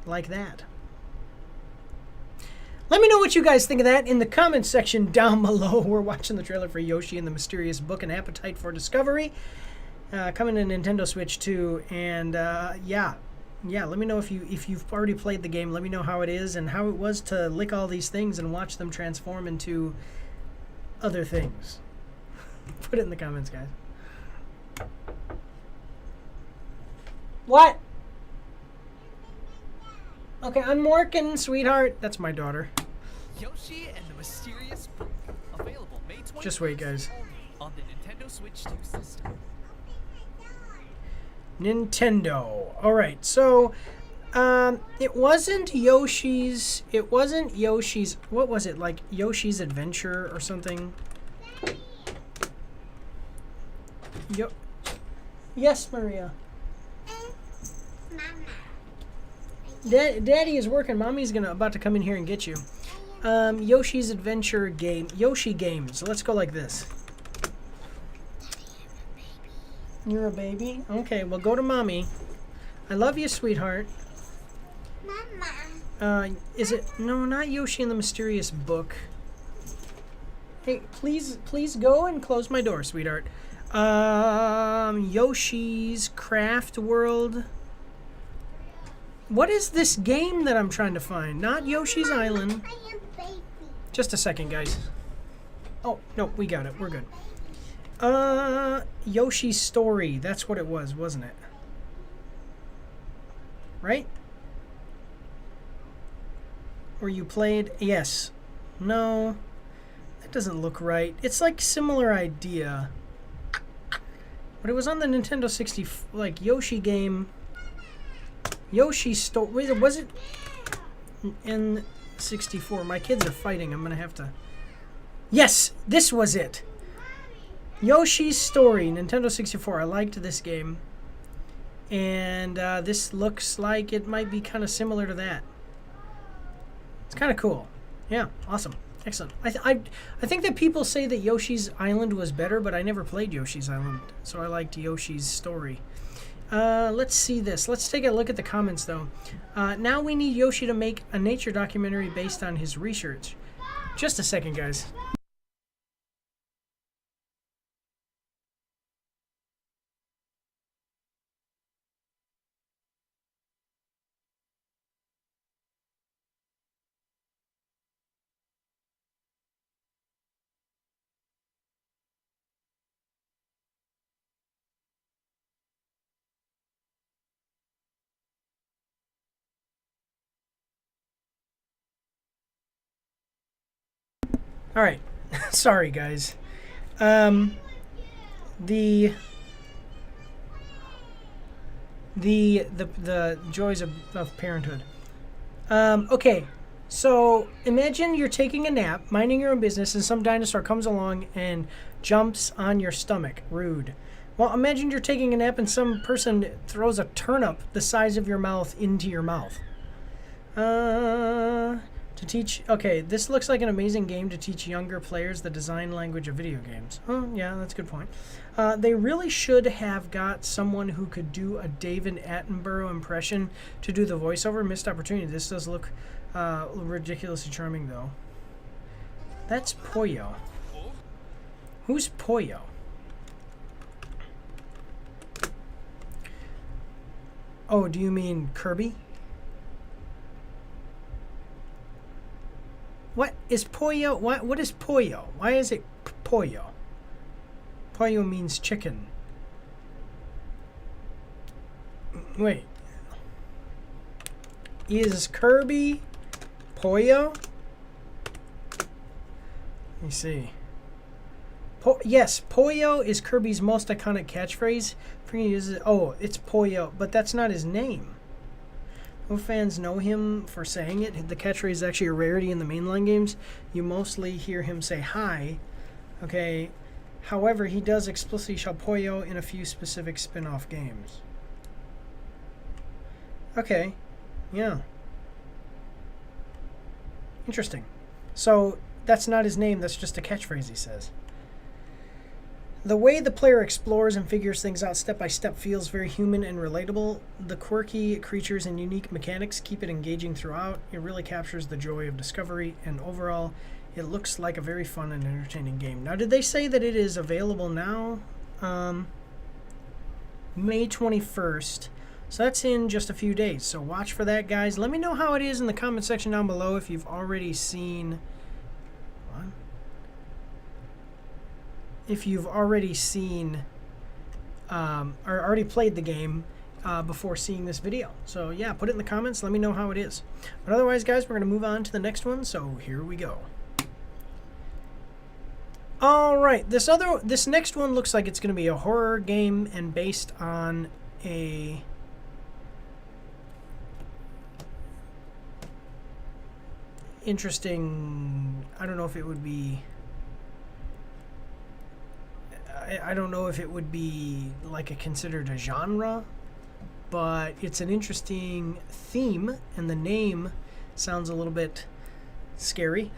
like that. Let me know what you guys think of that in the comments section down below. We're watching the trailer for Yoshi and the Mysterious Book, An Appetite for Discovery, coming to Nintendo Switch 2, and yeah, let me know if you've already played the game. Let me know how it is and how it was to lick all these things and watch them transform into other things. Put it in the comments, guys. What? Okay, I'm working, sweetheart. That's my daughter. Yoshi and the Mysterious Book. Available May 20th. Just wait, guys. On the Nintendo Switch 2 system. Nintendo. All right, so it wasn't Yoshi's. What was it, like Yoshi's Adventure or something? Yes, Maria. Daddy is working. Mommy's about to come in here and get you. Yoshi's Adventure game. Yoshi games. Let's go like this. You're a baby? Okay, well, go to Mommy. I love you, sweetheart. Mama. Is it... No, not Yoshi and the Mysterious Book. Hey, please go and close my door, sweetheart. Yoshi's Craft World. What is this game that I'm trying to find? Not Yoshi's Island. Just a second, guys. Oh, no, we got it. We're good. Yoshi's Story. That's what it was, wasn't it? Right? Where you played... Yes. No. That doesn't look right. It's like similar idea. But it was on the Nintendo 60... Like, Yoshi game... Yoshi Story... Was it... N64. My kids are fighting. I'm gonna have to... Yes! This was it! Yoshi's Story, Nintendo 64. I liked this game. And this looks like it might be kind of similar to that. It's kind of cool. Yeah, awesome. Excellent. I think that people say that Yoshi's Island was better, but I never played Yoshi's Island. So I liked Yoshi's Story. Let's see this. Let's take a look at the comments, though. Now we need Yoshi to make a nature documentary based on his research. Just a second, guys. All right. Sorry, guys. The joys of parenthood. Okay, so imagine you're taking a nap, minding your own business, and some dinosaur comes along and jumps on your stomach. Rude. Well, imagine you're taking a nap and some person throws a turnip the size of your mouth into your mouth. To teach... Okay, this looks like an amazing game to teach younger players the design language of video games. Oh, yeah, that's a good point. They really should have got someone who could do a David Attenborough impression to do the voiceover. Missed opportunity. This does look ridiculously charming, though. That's Poyo. Who's Poyo? Oh, do you mean Kirby? What is Poyo? What is Poyo? Why is it Poyo? Poyo means chicken. Wait. Is Kirby Poyo? Let me see. Yes, Poyo is Kirby's most iconic catchphrase. Oh, it's Poyo, but that's not his name. Most fans know him for saying it. The catchphrase is actually a rarity in the mainline games. You mostly hear him say hi. Okay. However, he does explicitly shout Poyo in a few specific spin-off games. Okay. Yeah. Interesting. So, that's not his name. That's just a catchphrase he says. The way the player explores and figures things out step by step feels very human and relatable. The quirky creatures and unique mechanics keep it engaging throughout. It really captures the joy of discovery, and overall, it looks like a very fun and entertaining game. Now, did they say that it is available now? May 21st. So that's in just a few days. So watch for that, guys. Let me know how it is in the comment section down below if you've already seen... What? If you've already seen or already played the game before seeing this video. So yeah, put it in the comments. Let me know how it is. But otherwise, guys, we're going to move on to the next one. So here we go. All right, this next one looks like it's going to be a horror game and based on a interesting. I don't know if it would be. I don't know if it would be considered a genre, but it's an interesting theme, and the name sounds a little bit scary.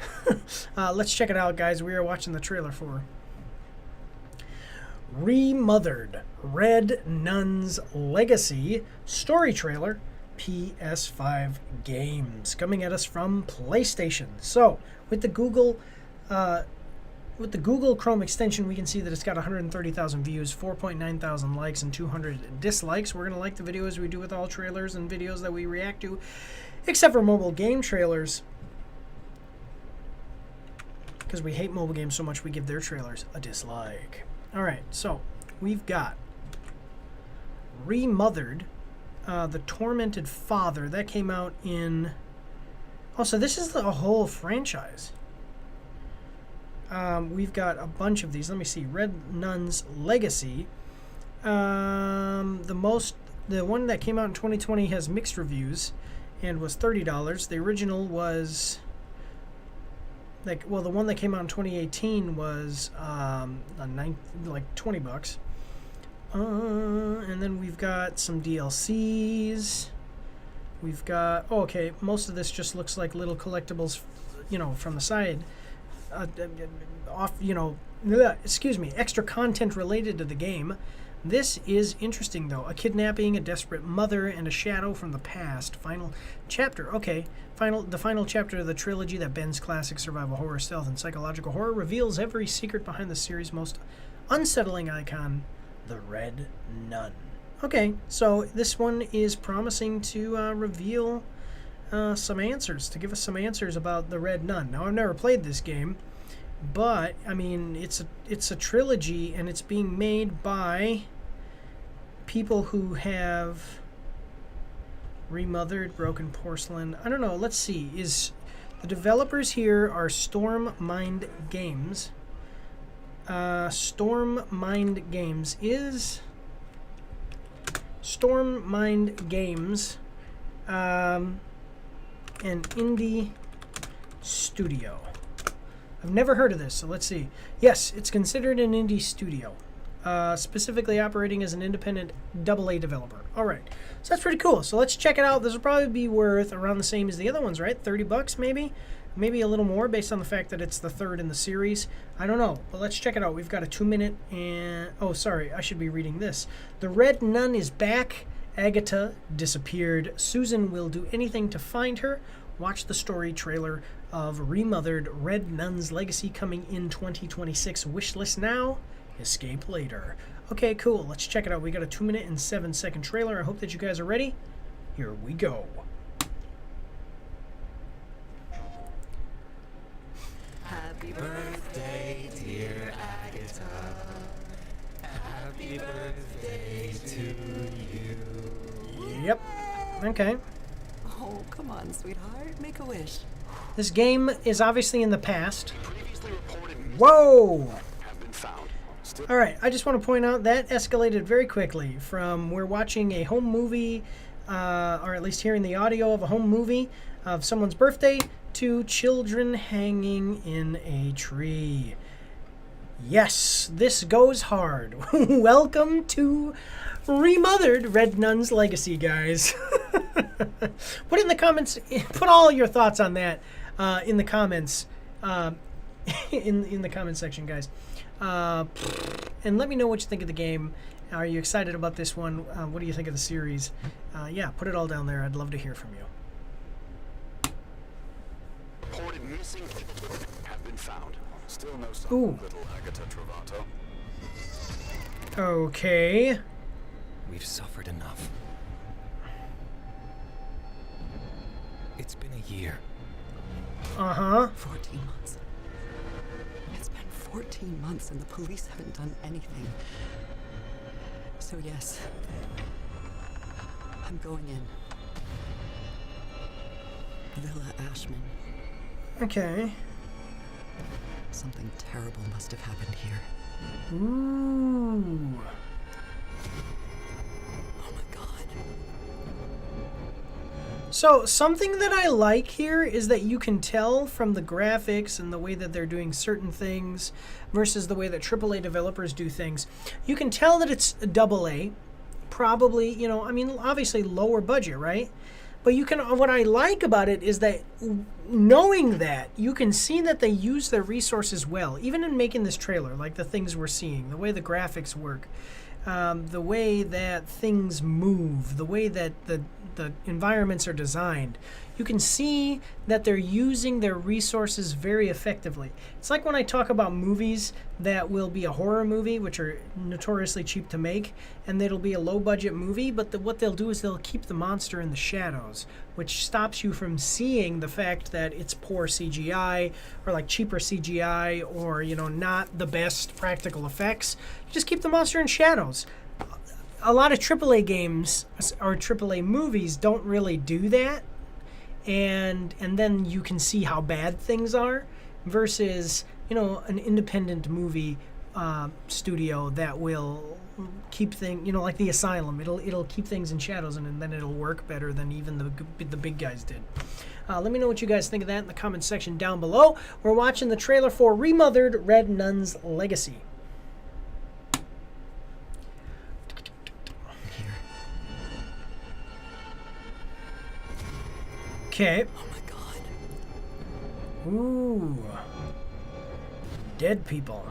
Let's check it out, guys. We are watching the trailer for Remothered Red Nun's Legacy story trailer, PS5 games, coming at us from PlayStation. So with the Google Chrome extension, we can see that it's got 130,000 views, 4.9 thousand likes, and 200 dislikes. We're going to like the video as we do with all trailers and videos that we react to, except for mobile game trailers, because we hate mobile games so much we give their trailers a dislike. All right, so we've got Remothered, The Tormented Father. That came out in... Oh, so this is the whole franchise. We've got a bunch of these. Let me see. Red Nun's Legacy. The one that came out in 2020 has mixed reviews and was $30. The original was the one that came out in 2018 was $20. And then we've got some DLCs. We've got most of this just looks like little collectibles, from the side. Extra content related to the game. This is interesting, though. A kidnapping, a desperate mother, and a shadow from the past. Final chapter. Okay. The final chapter of the trilogy that bends classic survival horror, stealth, and psychological horror, reveals every secret behind the series' most unsettling icon, the Red Nun. Okay, so this one is promising to reveal some answers, to give us some answers about the Red Nun. Now, I've never played this game, but I mean, it's a trilogy, and it's being made by people who have Remothered, Broken Porcelain. I don't know. Let's see. Is The developers here are Storm Mind Games. Storm Mind Games is Storm Mind Games, an indie studio. I've never heard of this, so let's see. Yes, it's considered an indie studio, specifically operating as an independent AA developer. All right, so that's pretty cool. So let's check it out. This will probably be worth around the same as the other ones, right? $30 maybe? Maybe a little more based on the fact that it's the third in the series. I don't know, but let's check it out. We've got a 2-minute and... Oh, sorry, I should be reading this. The Red Nun is back. Agatha disappeared. Susan will do anything to find her. Watch the story trailer of Remothered Red Nun's Legacy coming in 2026. Wishlist now, escape later. Okay, cool. Let's check it out. We got a 2-minute and 7-second trailer. I hope that you guys are ready. Here we go. Happy birthday, dear Agatha. Happy birthday to you. Yep. Okay. Oh, come on, sweetheart. Make a wish. This game is obviously in the past. Whoa! All right, I just want to point out that escalated very quickly from we're watching a home movie, or at least hearing the audio of a home movie of someone's birthday, to children hanging in a tree. Yes, this goes hard. Welcome to Remothered Red Nun's Legacy, guys. Put in the comments, put all your thoughts on that in the comments, in the comment section, guys. And let me know what you think of the game. Are you excited about this one? What do you think of the series? Yeah, put it all down there. I'd love to hear from you. Reported missing have been found. Still no sign Ooh. of little Agatha Travato. Okay. We've suffered enough. It's been a year. Uh-huh. 14 months. It's been 14 months and the police haven't done anything. So yes, I'm going in. Villa Ashman. Okay. Something terrible must have happened here. Ooh. Oh my god. So something that I like here is that you can tell from the graphics and the way that they're doing certain things versus the way that AAA developers do things. You can tell that it's AA, probably, you know, I mean, obviously lower budget, right? But you can, what I like about it is that knowing that, you can see that they use their resources well, even in making this trailer, like the things we're seeing, the way the graphics work, the way that things move, the way that the environments are designed. You can see that they're using their resources very effectively. It's like when I talk about movies that will be a horror movie, which are notoriously cheap to make, and it'll be a low-budget movie, but what they'll do is they'll keep the monster in the shadows, which stops you from seeing the fact that it's poor CGI or like cheaper CGI or, you know, not the best practical effects. You just keep the monster in shadows. A lot of AAA games or AAA movies don't really do that. And then you can see how bad things are versus, you know, an independent movie studio that will keep things, you know, like The Asylum. It'll keep things in shadows and then it'll work better than even the big guys did. Let me know what you guys think of that in the comment section down below. We're watching the trailer for Remothered Red Nun's Legacy. Okay. Oh my god. Ooh. Dead people.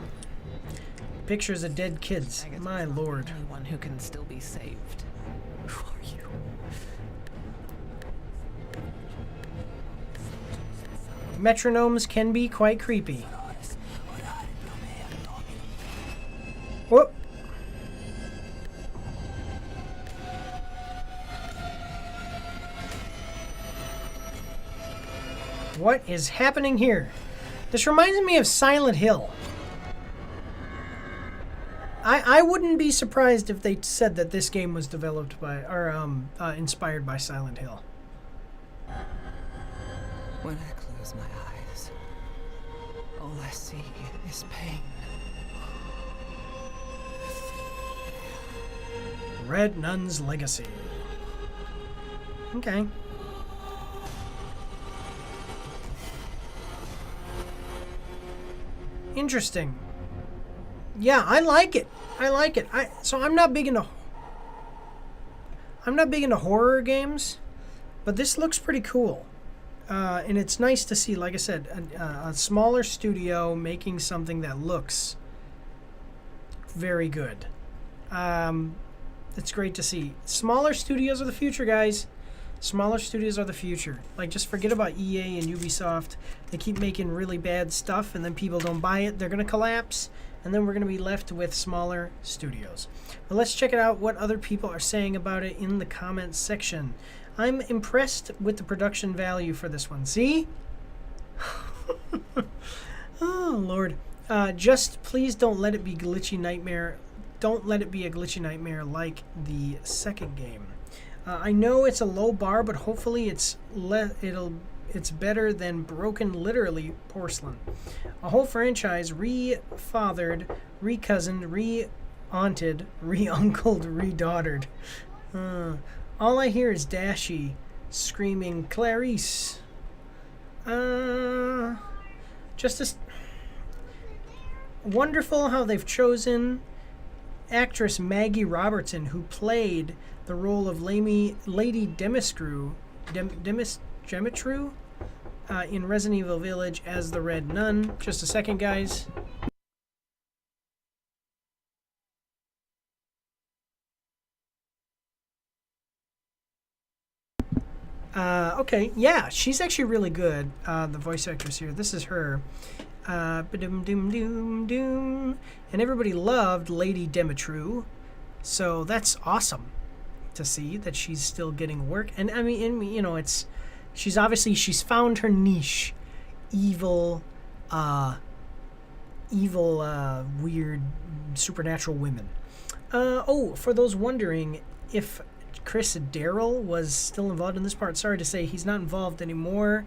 Pictures of dead kids. Agatha's My not lord. the only one who can still be saved. Who are you? Metronomes can be quite creepy. Whoop. What is happening here? This reminds me of Silent Hill. I wouldn't be surprised if they said that this game was developed by or inspired by Silent Hill. What a clue. close my eyes, all I see is pain. Red Nun's Legacy. Okay. Interesting. Yeah, I like it. I like it. So I'm not big into horror games, but this looks pretty cool. And it's nice to see, like I said, a smaller studio making something that looks very good. It's great to see. Smaller studios are the future, guys. Smaller studios are the future. Like, just forget about EA and Ubisoft. They keep making really bad stuff, and then people don't buy it. They're going to collapse, and then we're going to be left with smaller studios. But let's check it out, what other people are saying about it in the comments section. I'm impressed with the production value for this one. See? Oh, Lord. Just please don't let it be glitchy nightmare. Don't let it be a glitchy nightmare like the second game. I know it's a low bar, but hopefully it's better than broken literally porcelain. A whole franchise re-fathered, re-cousined, re-aunted, re-uncled, re-daughtered. All I hear is Dashi screaming, Clarice. Just as wonderful how they've chosen actress Maggie Robertson, who played the role of Lady Demetru in Resident Evil Village as the Red Nun. Just a second, guys. Okay, yeah, she's actually really good. The voice actress here. This is her. Ba-dum-dum-dum-dum. And everybody loved Lady Demetru, so that's awesome to see that she's still getting work. And I mean, you know, she's found her niche, evil, weird, supernatural women. For those wondering if Chris Darrell was still involved in this part, sorry to say he's not involved anymore.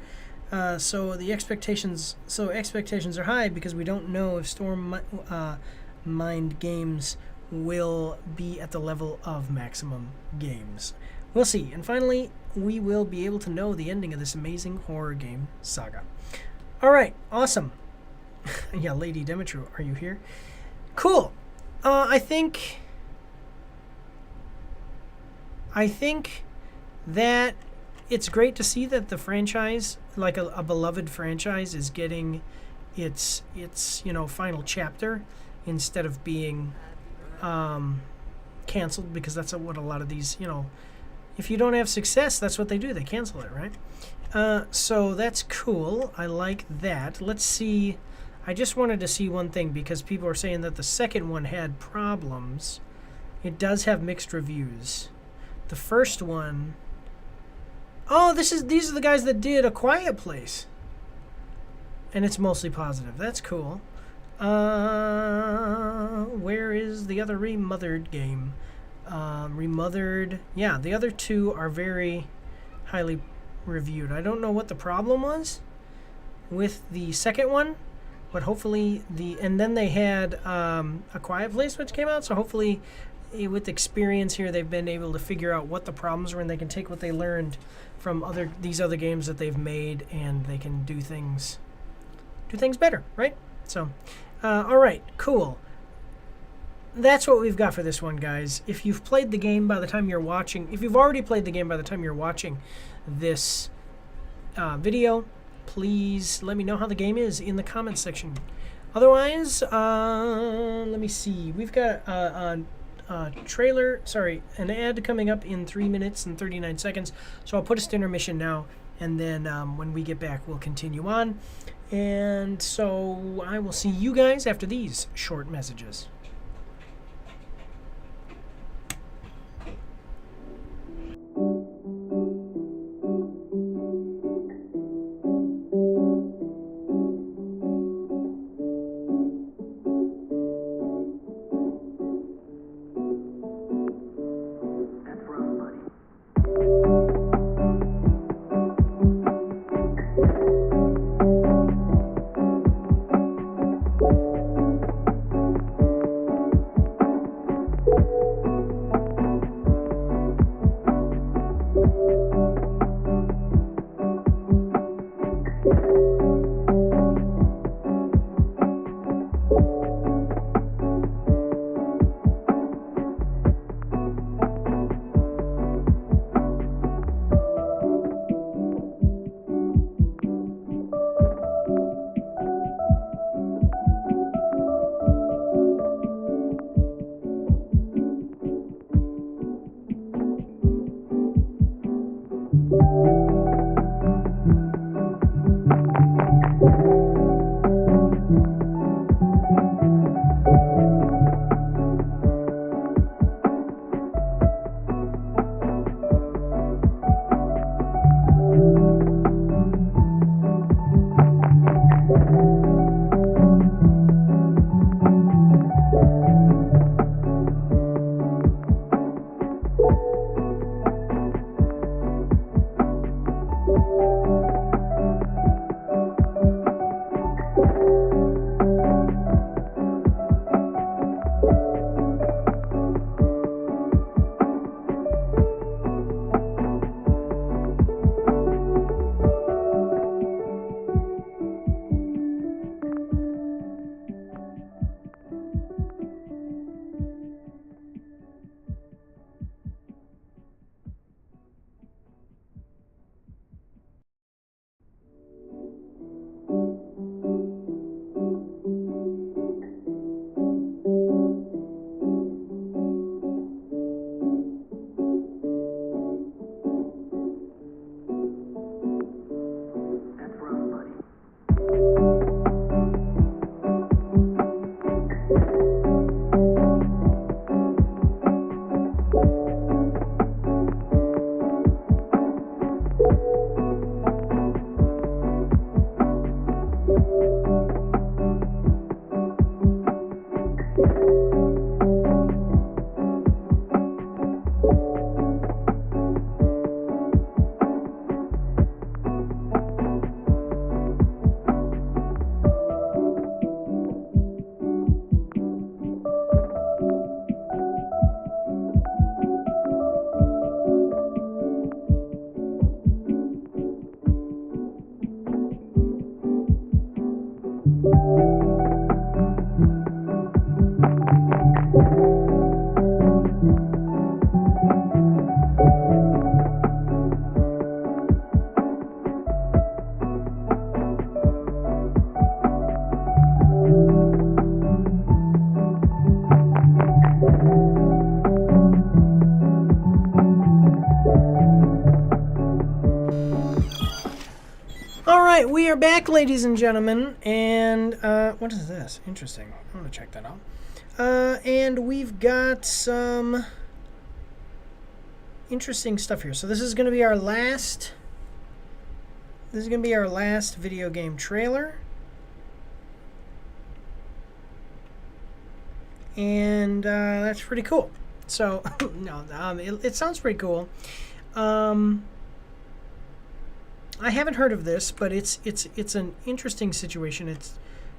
So expectations are high because we don't know if Storm Mind Games will be at the level of Maximum Games. We'll see. And finally, we will be able to know the ending of this amazing horror game saga. All right, awesome. Yeah, Lady Demetru, are you here? Cool. I think that it's great to see that the franchise, like a beloved franchise, is getting its final chapter instead of being canceled, because that's what a lot of these, if you don't have success, that's what they do. They cancel it, right? So that's cool. I like that. Let's see. I just wanted to see one thing because people are saying that the second one had problems. It does have mixed reviews. The first one... Oh, these are the guys that did A Quiet Place. And it's mostly positive. That's cool. Where is the other Remothered game? Remothered... Yeah, the other two are very highly reviewed. I don't know what the problem was with the second one, but hopefully and then they had A Quiet Place, which came out, so hopefully with experience here they've been able to figure out what the problems were, and they can take what they learned from these other games that they've made, and they can do things better, right? So all right, cool. That's what we've got for this one, guys. If you've played the game by the time you're watching, if you've already played the game by the time you're watching this video, please let me know how the game is in the comments section. Otherwise, let me see. We've got an ad coming up in 3 minutes and 39 seconds. So I'll put us to intermission now, and then when we get back, we'll continue on. And so I will see you guys after these short messages. right, we are back, ladies and gentlemen, and what is this? Interesting. I'm gonna check that out. And we've got some interesting stuff here. So this is gonna be our last. This is gonna be our last video game trailer, and that's pretty cool. So no, it sounds pretty cool. I haven't heard of this, but it's an interesting situation. It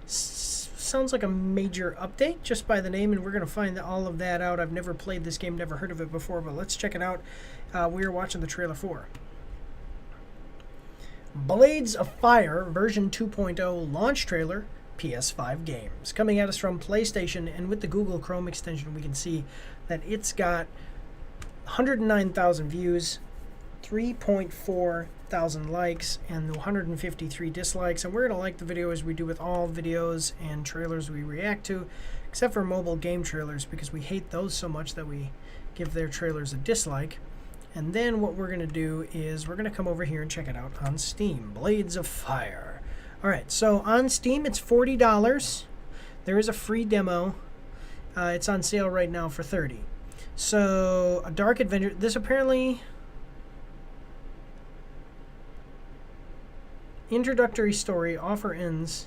sounds like a major update just by the name, and we're going to find all of that out. I've never played this game, never heard of it before, but let's check it out. We are watching the trailer for Blades of Fire version 2.0 launch trailer, PS5 games. Coming at us from PlayStation, and with the Google Chrome extension, we can see that it's got 109,000 views, 3.4 thousand likes, and 153 dislikes. And we're gonna like the video as we do with all videos and trailers we react to, except for mobile game trailers, because we hate those so much that we give their trailers a dislike. And then what we're gonna do is we're gonna come over here and check it out on Steam. Blades of Fire. All right, so on Steam it's $40. There is a free demo. It's on sale right now for $30. So a dark adventure. This apparently. Introductory story offer ends.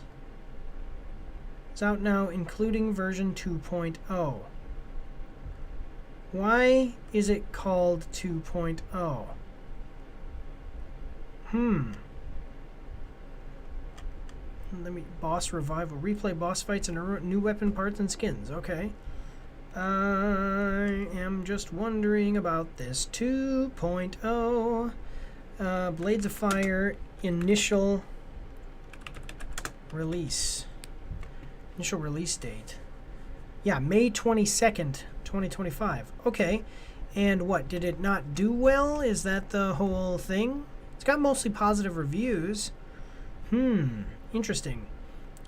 It's out now, including version 2.0. Why is it called 2.0? Let me boss revival. Replay boss fights and new weapon parts and skins. Okay. I am just wondering about this 2.0. Blades of Fire. Initial release date. Yeah, May 22nd, 2025. Okay. And what, did it not do well? Is that the whole thing? It's got mostly positive reviews. Interesting.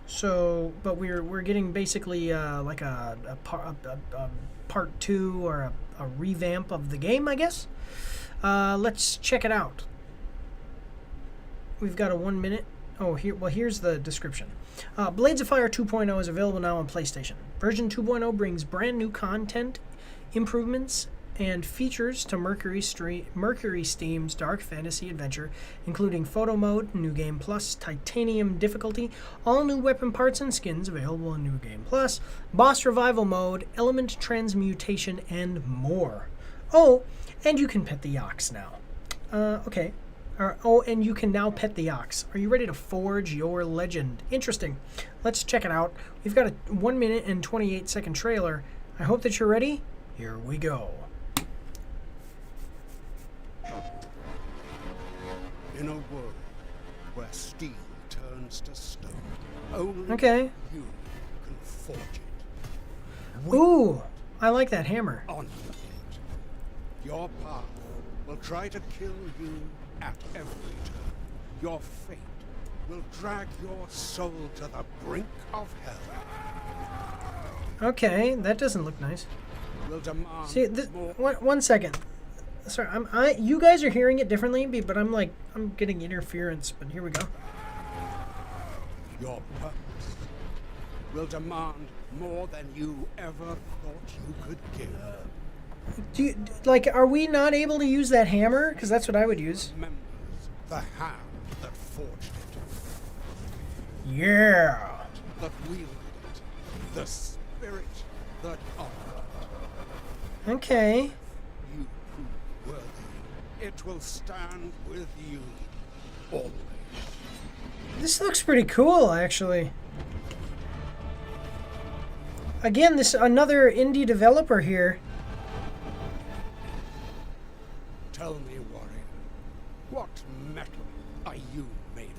So, but we're getting basically like a part 2 or a revamp of the game, I guess. Let's check it out. We've got a 1 minute. Oh, here's the description. Blades of Fire 2.0 is available now on PlayStation. Version 2.0 brings brand new content, improvements, and features to Mercury Steam's dark fantasy adventure, including photo mode, New Game Plus, titanium difficulty, all new weapon parts and skins available in New Game Plus, boss revival mode, element transmutation, and more. Oh, and you can pet the ox now. Okay. Oh, and you can now pet the ox. Are you ready to forge your legend? Interesting. Let's check it out. We've got a 1 minute and 28 second trailer. I hope that you're ready. Here we go. In a world where steel turns to stone, only Okay. you can forge it. Ooh, I like that hammer. On it. Your path will try to kill you at every turn. Your fate will drag your soul to the brink of hell. Okay, that doesn't look nice. Will demand See, more. one second. Sorry, you guys are hearing it differently, but I'm getting interference. But here we go. Your purpose will demand more than you ever thought you could give. Do you, are we not able to use that hammer? Because that's what I would use. Remembers the hand that forged it, Yeah. that wielded it, the spirit that honored Okay. you prove worthy. It will stand with you always. This looks pretty cool, actually. Again, this another indie developer here. Tell me, warrior, what metal are you made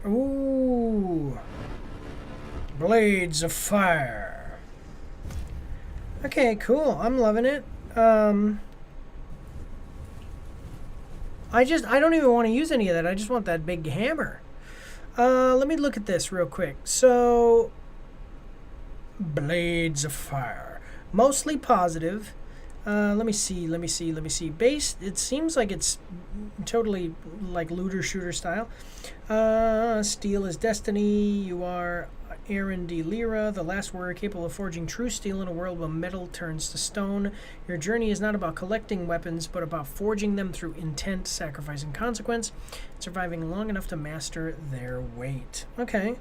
of? Ooh. Blades of Fire. Okay, cool. I'm loving it. I don't even want to use any of that. I just want that big hammer. Let me look at this real quick. So, Blades of Fire. Mostly positive. Let me see. Base, it seems like it's totally like looter shooter style. Steel is destiny. You are Aaron D. Lira, the last warrior capable of forging true steel in a world where metal turns to stone. Your journey is not about collecting weapons, but about forging them through intent, sacrifice, and consequence, surviving long enough to master their weight. Okay.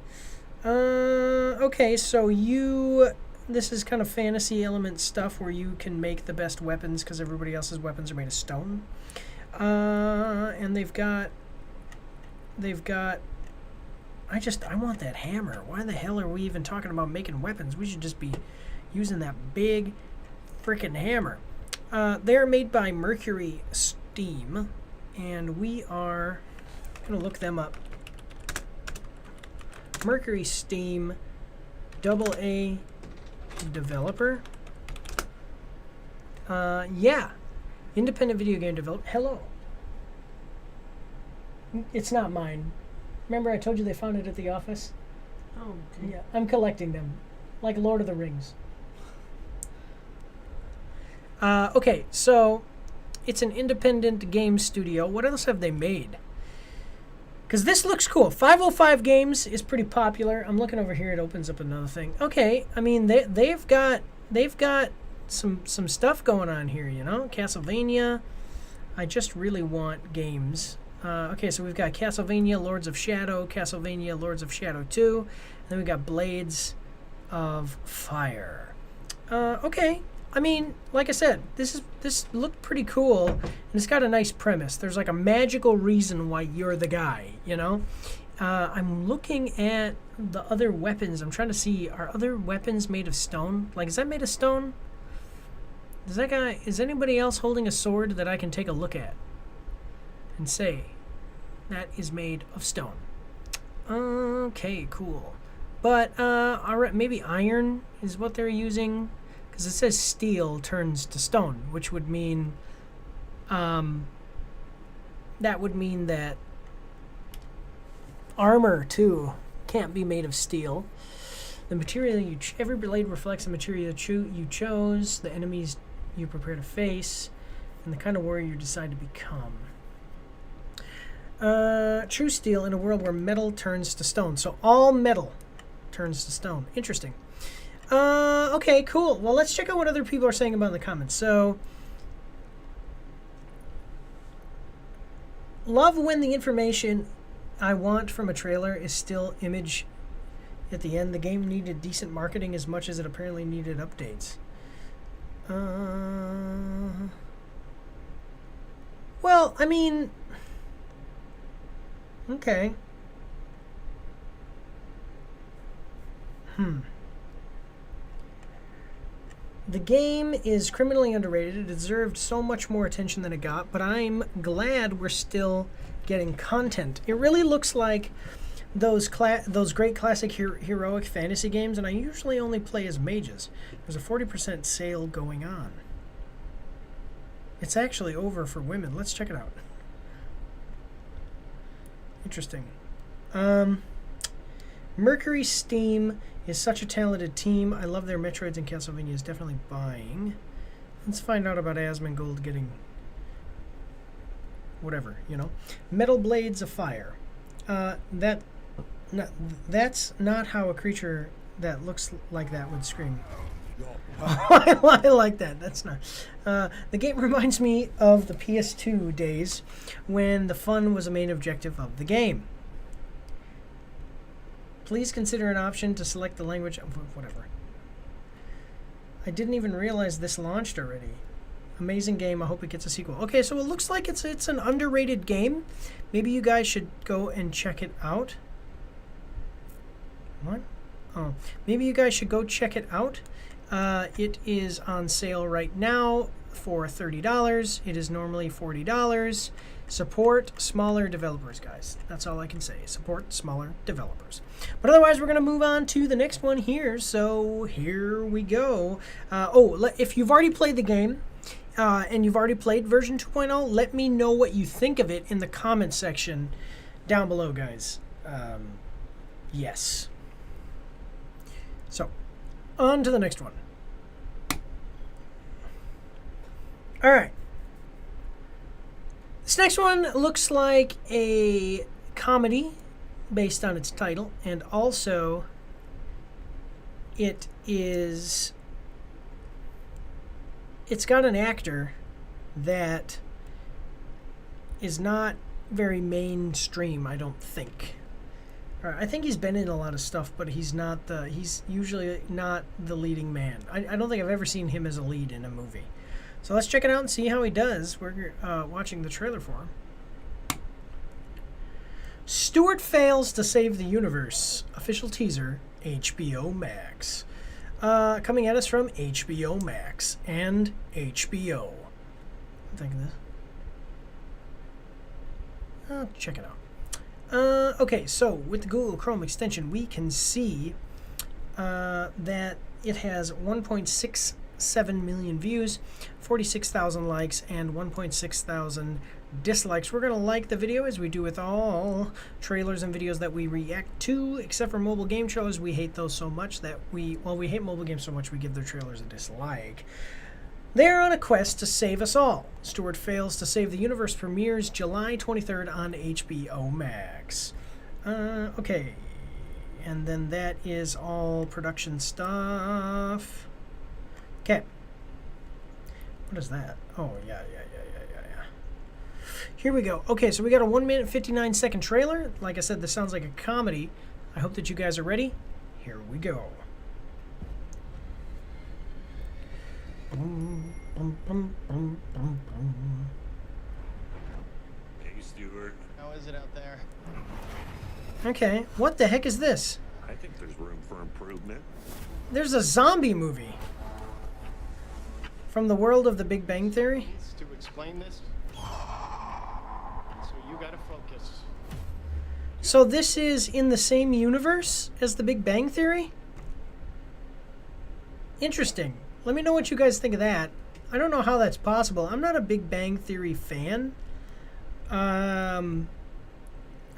Okay, so this is kind of fantasy element stuff where you can make the best weapons because everybody else's weapons are made of stone. And they've got I want that hammer. Why the hell are we even talking about making weapons? We should just be using that big freaking hammer. They're made by Mercury Steam, and we are going to look them up. Mercury Steam, AA developer. Yeah. Independent video game developer. Hello. It's not mine. Remember I told you they found it at the office? Oh, okay. Yeah, I'm collecting them. Like Lord of the Rings. Okay, so it's an independent game studio. What else have they made? Because this looks cool. 505 Games is pretty popular. I'm looking over here. It opens up another thing. Okay, I mean they've got some stuff going on here. You know, Castlevania. I just really want games. Okay, so we've got Castlevania Lords of Shadow, Castlevania Lords of Shadow 2, and then we've got Blades of Fire. Okay, I mean, like I said, this looked pretty cool, and it's got a nice premise. There's like a magical reason why you're the guy, you know? I'm looking at the other weapons. I'm trying to see, are other weapons made of stone? Like, is that made of stone? Is anybody else holding a sword that I can take a look at and say that is made of stone? Okay, cool. But alright, maybe iron is what they're using, because it says steel turns to stone, which would mean that armor too can't be made of steel. The material every blade reflects the material you chose, the enemies you prepare to face, and the kind of warrior you decide to become. True steel in a world where metal turns to stone. So all metal turns to stone. Interesting. Okay, cool. Well, let's check out what other people are saying about it in the comments. So, love when the information I want from a trailer is still image at the end. The game needed decent marketing as much as it apparently needed updates. Well, I mean, okay. The game is criminally underrated. It deserved so much more attention than it got, but I'm glad we're still getting content. It really looks like those great classic heroic fantasy games, and I usually only play as mages. There's a 40% sale going on. It's actually over for women. Let's check it out. Interesting. Mercury Steam is such a talented team. I love their Metroids, and Castlevania is definitely buying. Let's find out about Asmongold getting whatever, you know. Metal Blades of Fire. That's not how a creature that looks like that would scream. I like that. That's not. The game reminds me of the PS2 days when the fun was a main objective of the game. Please consider an option to select the language. Whatever. I didn't even realize this launched already. Amazing game. I hope it gets a sequel. Okay, so it looks like it's an underrated game. Maybe you guys should go and check it out. What? Oh, maybe you guys should go check it out. It is on sale right now for $30. It is normally $40. Support smaller developers, guys. That's all I can say. Support smaller developers. But otherwise, we're going to move on to the next one here. So here we go. If you've already played the game and you've already played version 2.0, let me know what you think of it in the comment section down below, guys. Yes. So, on to the next one. All right. This next one looks like a comedy based on its title, and also it's got an actor that is not very mainstream, I don't think. I think he's been in a lot of stuff, but he's usually not the leading man. I don't think I've ever seen him as a lead in a movie. So let's check it out and see how he does. We're watching the trailer for him. Stewart fails to save the universe. Official teaser, HBO Max. Coming at us from HBO Max and HBO. Think of this. Check it out. Okay, so with the Google Chrome extension, we can see that it has 1.67 million views, 46,000 likes, and 1.6 thousand dislikes. We're going to like the video as we do with all trailers and videos that we react to, except for mobile game shows. We hate those so much that we hate mobile games so much we give their trailers a dislike. They're on a quest to save us all. Stewart Fails to Save the Universe premieres July 23rd on HBO Max. Okay. And then that is all production stuff. Okay. What is that? Oh, yeah. Here we go. Okay, so we got a 1 minute 59 second trailer. Like I said, this sounds like a comedy. I hope that you guys are ready. Here we go. Hey, Stuart. How is it out there? Okay, what the heck is this? I think there's room for improvement. There's a zombie movie from the world of The Big Bang Theory. To explain this, so you gotta focus. So this is in the same universe as The Big Bang Theory? Interesting. Let me know what you guys think of that. I don't know how that's possible. I'm not a Big Bang Theory fan. Are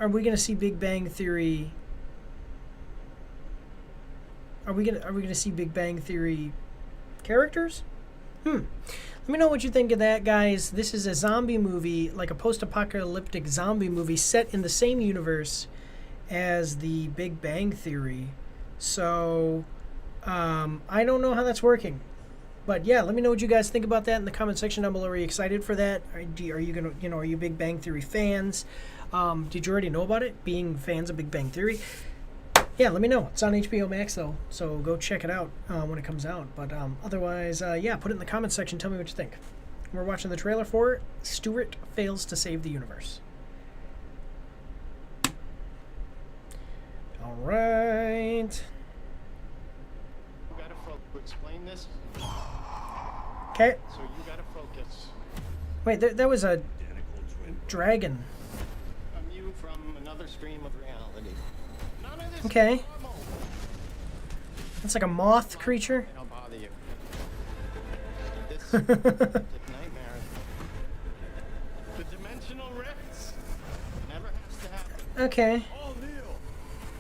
we gonna see Big Bang Theory? Are we gonna see Big Bang Theory characters? Let me know what you think of that, guys. This is a zombie movie, like a post-apocalyptic zombie movie set in the same universe as the Big Bang Theory. So I don't know how that's working. But yeah, let me know what you guys think about that in the comment section down below. Are you excited for that? Are you Big Bang Theory fans? Did you already know about it? Being fans of Big Bang Theory? Yeah, let me know. It's on HBO Max though, so go check it out when it comes out. But otherwise, yeah, put it in the comment section. Tell me what you think. We're watching the trailer for Stewart Fails to Save the Universe. All right. You gotta explain this. Okay. So you gotta focus. Wait, there was a dragon. I'm you from another stream of reality. None of this Okay. is normal. That's like a moth creature. I'll bother you. This is nightmare. The dimensional rifts never has to happen. Okay. All kneel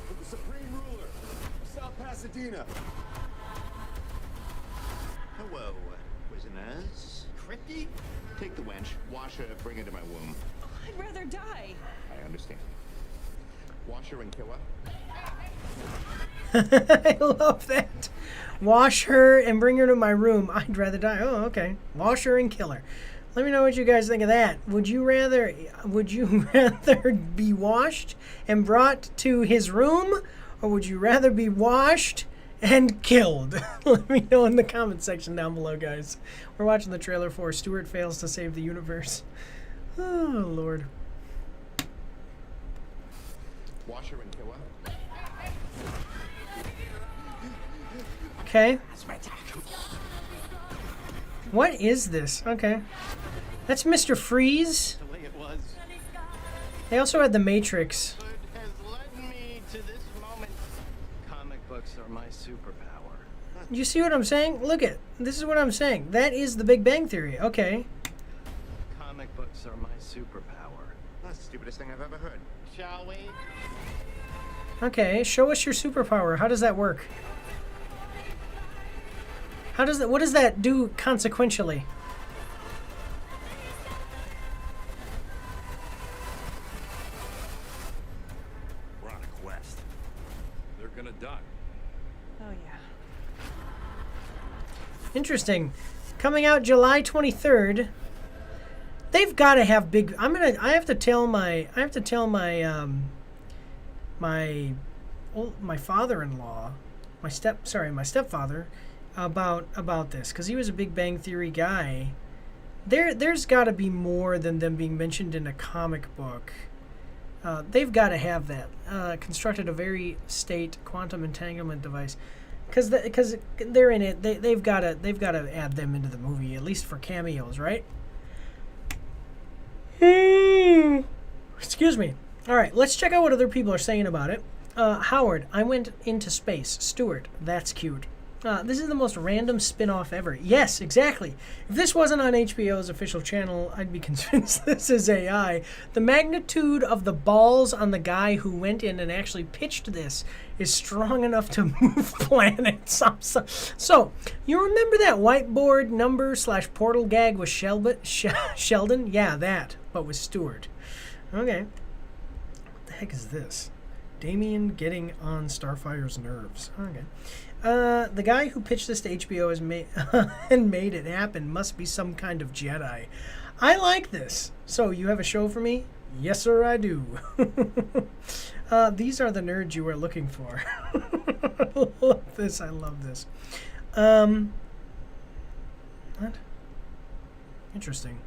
for the supreme ruler of South Pasadena. Hello, prisoners. Cricky? Take the wench, wash her, bring her to my womb. I'd rather die. I understand. Wash her and kill her. I love that. Wash her and bring her to my room. I'd rather die. Oh, okay. Wash her and kill her. Let me know what you guys think of that. Would you rather be washed and brought to his room, or would you rather be washed and killed? Let me know in the comment section down below, guys. We're watching the trailer for Stewart Fails to Save the Universe. Oh, Lord. Wash her and kill her. Okay. What is this? Okay. That's Mr. Freeze. The way it was. They also had The Matrix. Has led me to this moment. Comic books are my superpower. You see what I'm saying? Look at. This is what I'm saying. That is the Big Bang Theory. Okay. Comic books are my superpower. That's the stupidest thing I've ever heard. Shall we? Okay. Show us your superpower. How does that work? How does that? What does that do consequentially? interesting. Coming out July 23rd. They've got to have big. I have to tell my my father-in-law, my stepfather, about this, because he was a Big Bang Theory guy. There's got to be more than them being mentioned in a comic book. They've got to have that. Constructed a very state quantum entanglement device, because they're in it. They've got to add them into the movie, at least for cameos, right? Excuse me. All right, let's check out what other people are saying about it. Howard, I went into space. Stuart, that's cute. This is the most random spin-off ever. Yes, exactly. If this wasn't on HBO's official channel, I'd be convinced this is AI. The magnitude of the balls on the guy who went in and actually pitched this is strong enough to move planets. So, you remember that whiteboard number / portal gag with Sheldon? Yeah, that, but with Stuart. Okay. What the heck is this? Damien getting on Starfire's nerves. Okay. The guy who pitched this to HBO has and made it happen must be some kind of Jedi. I like this. So, you have a show for me? Yes, sir, I do. These are the nerds you were looking for. I love this. I love this. What? Interesting.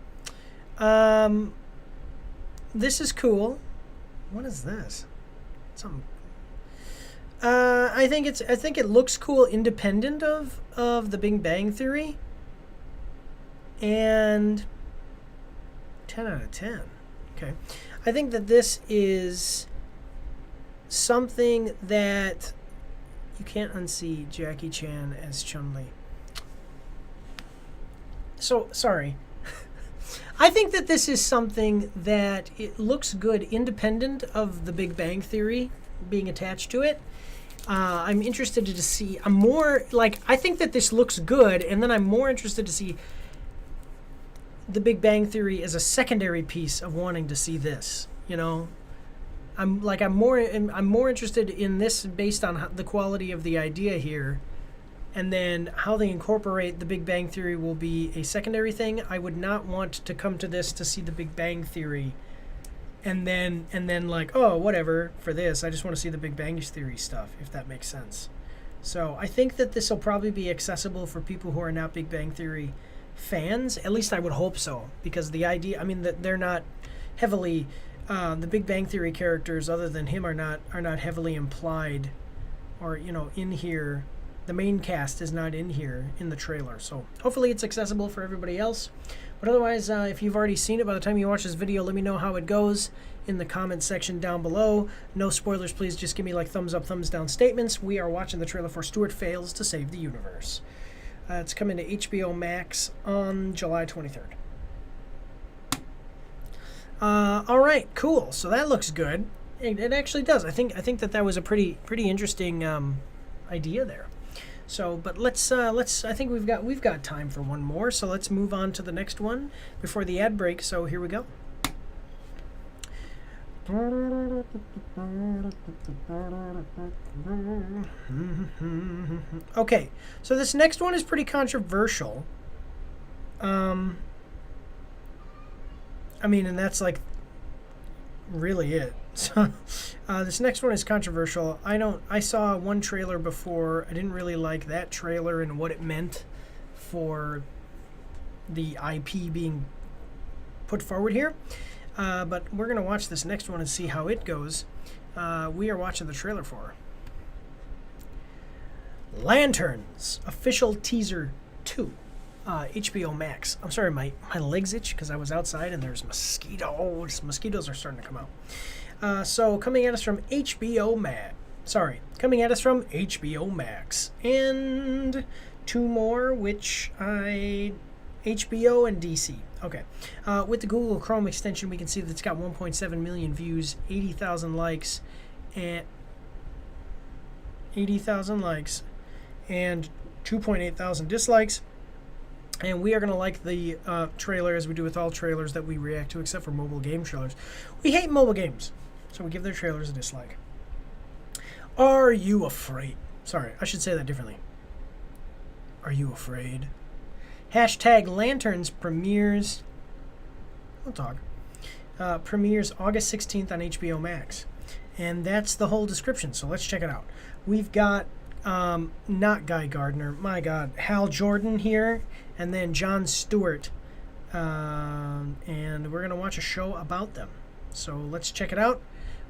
This is cool. What is this? Something. I think it looks cool independent of the Big Bang Theory. And 10 out of 10. Okay. I think that this is something that you can't unsee Jackie Chan as Chun-Li. So, sorry. I think that this is something that it looks good independent of the Big Bang Theory being attached to it. I'm interested to see. I'm more like, I think that this looks good, and then I'm more interested to see the Big Bang Theory as a secondary piece of wanting to see this. You know, I'm more interested in this based on the quality of the idea here, and then how they incorporate the Big Bang Theory will be a secondary thing. I would not want to come to this to see the Big Bang Theory and then like, oh, whatever, for this, I just want to see the Big Bang Theory stuff, if that makes sense. So I think that this will probably be accessible for people who are not Big Bang Theory fans. At least I would hope so, because the idea, I mean, that they're not heavily, the Big Bang Theory characters other than him are not heavily implied, or, you know, in here. The main cast is not in here in the trailer, so hopefully it's accessible for everybody else. But otherwise, if you've already seen it by the time you watch this video, let me know how it goes in the comment section down below. No spoilers, please. Just give me like thumbs up, thumbs down statements. We are watching the trailer for Stuart Fails to Save the Universe. It's coming to HBO Max on July 23rd. All right, cool. So that looks good. It actually does. I think that was a pretty interesting idea there. So, but let's. I think we've got time for one more. So let's move on to the next one before the ad break. So here we go. Okay, so this next one is pretty controversial. I mean, and that's like really it. So, this next one is controversial. I saw one trailer before. I didn't really like that trailer and what it meant for the IP being put forward here. But we're going to watch this next one and see how it goes. We are watching the trailer for Lanterns, official teaser 2. HBO Max. I'm sorry, my legs itch because I was outside and there's mosquitoes. Mosquitoes are starting to come out. So coming at us from HBO Max. Coming at us from HBO Max. And two more, which HBO and DC. Okay. With the Google Chrome extension, we can see that it's got 1.7 million views, 80,000 likes, and 2.8 thousand dislikes. And we are going to like the trailer, as we do with all trailers that we react to, except for mobile game trailers. We hate mobile games, so we give their trailers a dislike. Are you afraid? Sorry, I should say that differently. Are you afraid? Hashtag Lanterns premieres. We'll talk. Premieres August 16th on HBO Max. And that's the whole description, so let's check it out. We've got, not Guy Gardner, my God, Hal Jordan here, and then Jon Stewart. And we're going to watch a show about them. So let's check it out.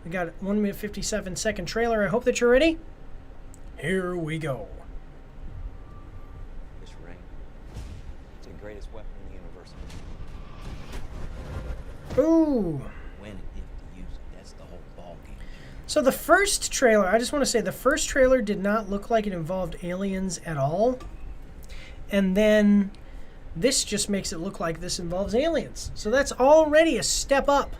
We got a 1 minute 57 second trailer. I hope that you're ready. Here we go. This ring, it's the greatest weapon in the universe. Ooh. When and if to use it, that's the whole ball game. So the first trailer, I just want to say the first trailer did not look like it involved aliens at all. And then this just makes it look like this involves aliens. So that's already a step up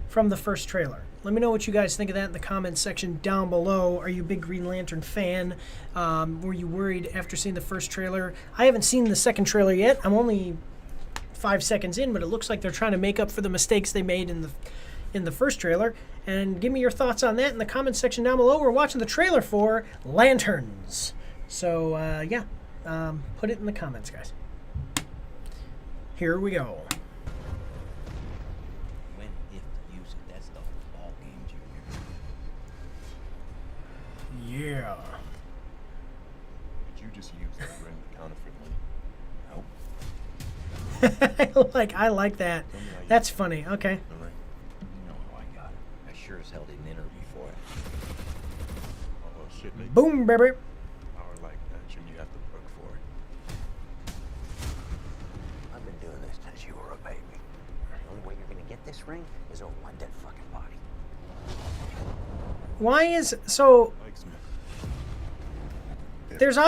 from the first trailer. Let me know what you guys think of that in the comments section down below. Are you a big Green Lantern fan? Were you worried after seeing the first trailer? I haven't seen the second trailer yet. I'm only 5 seconds in, but it looks like they're trying to make up for the mistakes they made in the first trailer. And give me your thoughts on that in the comments section down below. We're watching the trailer for Lanterns. So, yeah, put it in the comments, guys. Here we go. When and if to use it, that's the whole ball game, Junior. Yeah. Did you just use that ring to counterfeit money? I like that. That's funny. Okay. You know how I got it. I sure as hell didn't interview for it. Oh, well, shit, maybe. Boom, baby. Power like that, shouldn't you have to work for it? I've been doing this since you were a baby. The only way you're gonna get this ring is over my dead fucking body. Why is so? Mike Smith. There's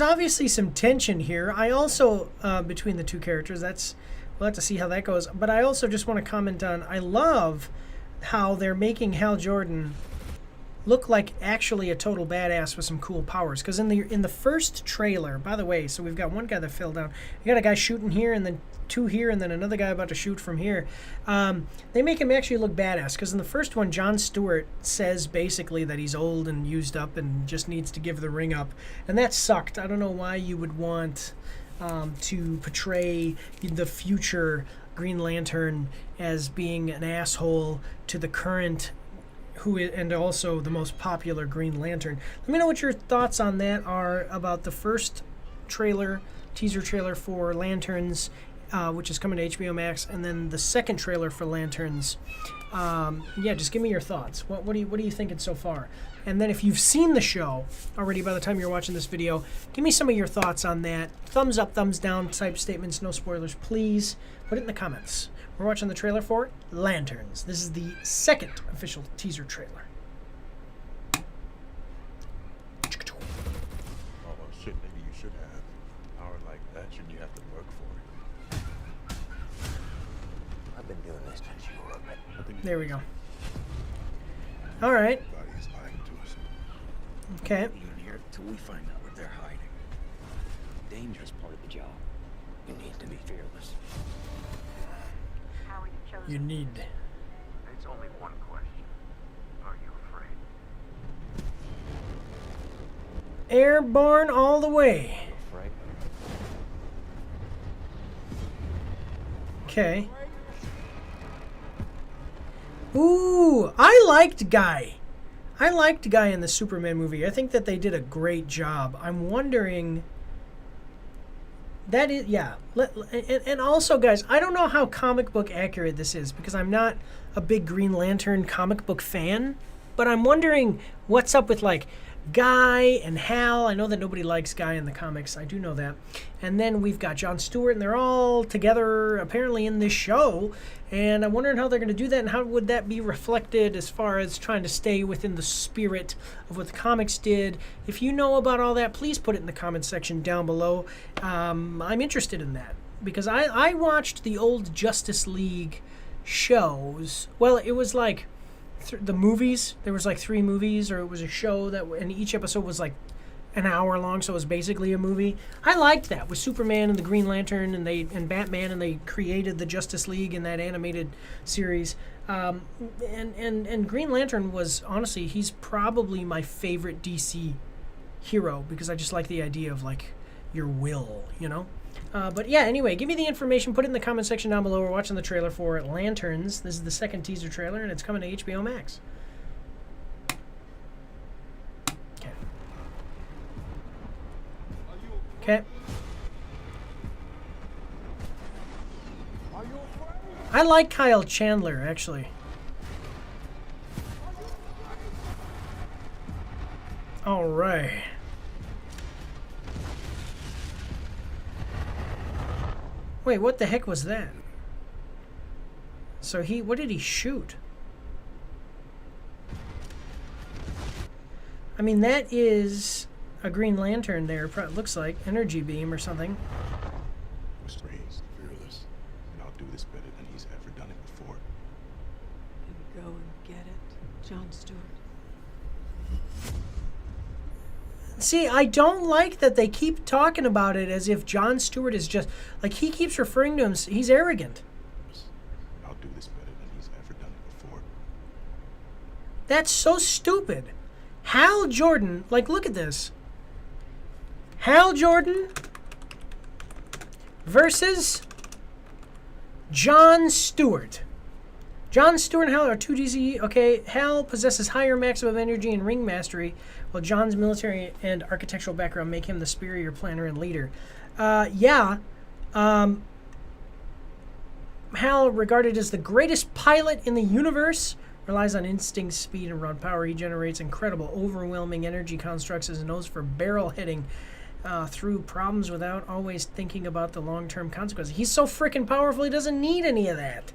obviously some tension here. I also between the two characters. We'll have to see how that goes. But I also just want to comment on. I love how they're making Hal Jordan look like actually a total badass with some cool powers. Because in the first trailer, by the way, so we've got one guy that fell down. You got a guy shooting here, and then two here, and then another guy about to shoot from here. They make him actually look badass. Because in the first one, Jon Stewart says basically that he's old and used up and just needs to give the ring up, and that sucked. I don't know why you would want to portray the future Green Lantern as being an asshole to the current and also the most popular Green Lantern. Let me know what your thoughts on that are about the first teaser trailer for Lanterns, which is coming to HBO Max, and then the second trailer for Lanterns. Yeah, just give me your thoughts. What are you thinking so far? And then if you've seen the show already by the time you're watching this video, give me some of your thoughts on that. Thumbs up, thumbs down type statements, no spoilers, please. Put it in the comments. We're watching the trailer for Lanterns. This is the second official teaser trailer. Oh, well, shit, maybe you should have. Power like that, shouldn't you have to work for it? I've been doing this since you were a baby. There we go. All right. Everybody's lying to us. Okay. In here till we find out what they're hiding. Dangerous part of the job. You need to be fearless. You need. It's only one question. Are you afraid? Airborne all the way. Afraid? Okay. Ooh, I liked Guy. I liked Guy in the Superman movie. I think that they did a great job. I'm wondering. That is, yeah. And also, guys, I don't know how comic book accurate this is because I'm not a big Green Lantern comic book fan. But I'm wondering what's up with, like, Guy and Hal. I know that nobody likes Guy in the comics. I do know that. And then we've got Jon Stewart, and they're all together apparently in this show. And I'm wondering how they're going to do that, and how would that be reflected as far as trying to stay within the spirit of what the comics did. If you know about all that, please put it in the comments section down below. I'm interested in that because I watched the old Justice League shows. Well, it was like the movies. There was like 3 movies, or it was a show and each episode was like an hour long, so it was basically a movie. I liked that with Superman and the Green Lantern and Batman, and they created the Justice League in that animated series. And Green Lantern was, honestly, he's probably my favorite DC hero because I just like the idea of, like, your will, you know? But yeah, anyway, give me the information. Put it in the comment section down below. We're watching the trailer for Lanterns. This is the second teaser trailer, and it's coming to HBO Max. Okay. Okay. I like Kyle Chandler, actually. All right. Wait, what the heck was that? So what did he shoot? I mean, that is a Green Lantern there. Looks like energy beam or something. Mr. Reeves, fearless, and I'll do this better than he's ever done it before. Then go and get it, John Stewart. See, I don't like that they keep talking about it as if Jon Stewart is just... Like, he keeps referring to him... He's arrogant. I'll do this better than he's ever done it before. That's so stupid. Hal Jordan... Like, look at this. Hal Jordan versus Jon Stewart. Jon Stewart and Hal are 2 DC. Okay, Hal possesses higher maximum energy and ring mastery, while Jon's military and architectural background make him the superior planner and leader. Hal, regarded as the greatest pilot in the universe, relies on instinct, speed, and raw power. He generates incredible, overwhelming energy constructs as a nose for barrel hitting through problems without always thinking about the long-term consequences. He's so freaking powerful, he doesn't need any of that.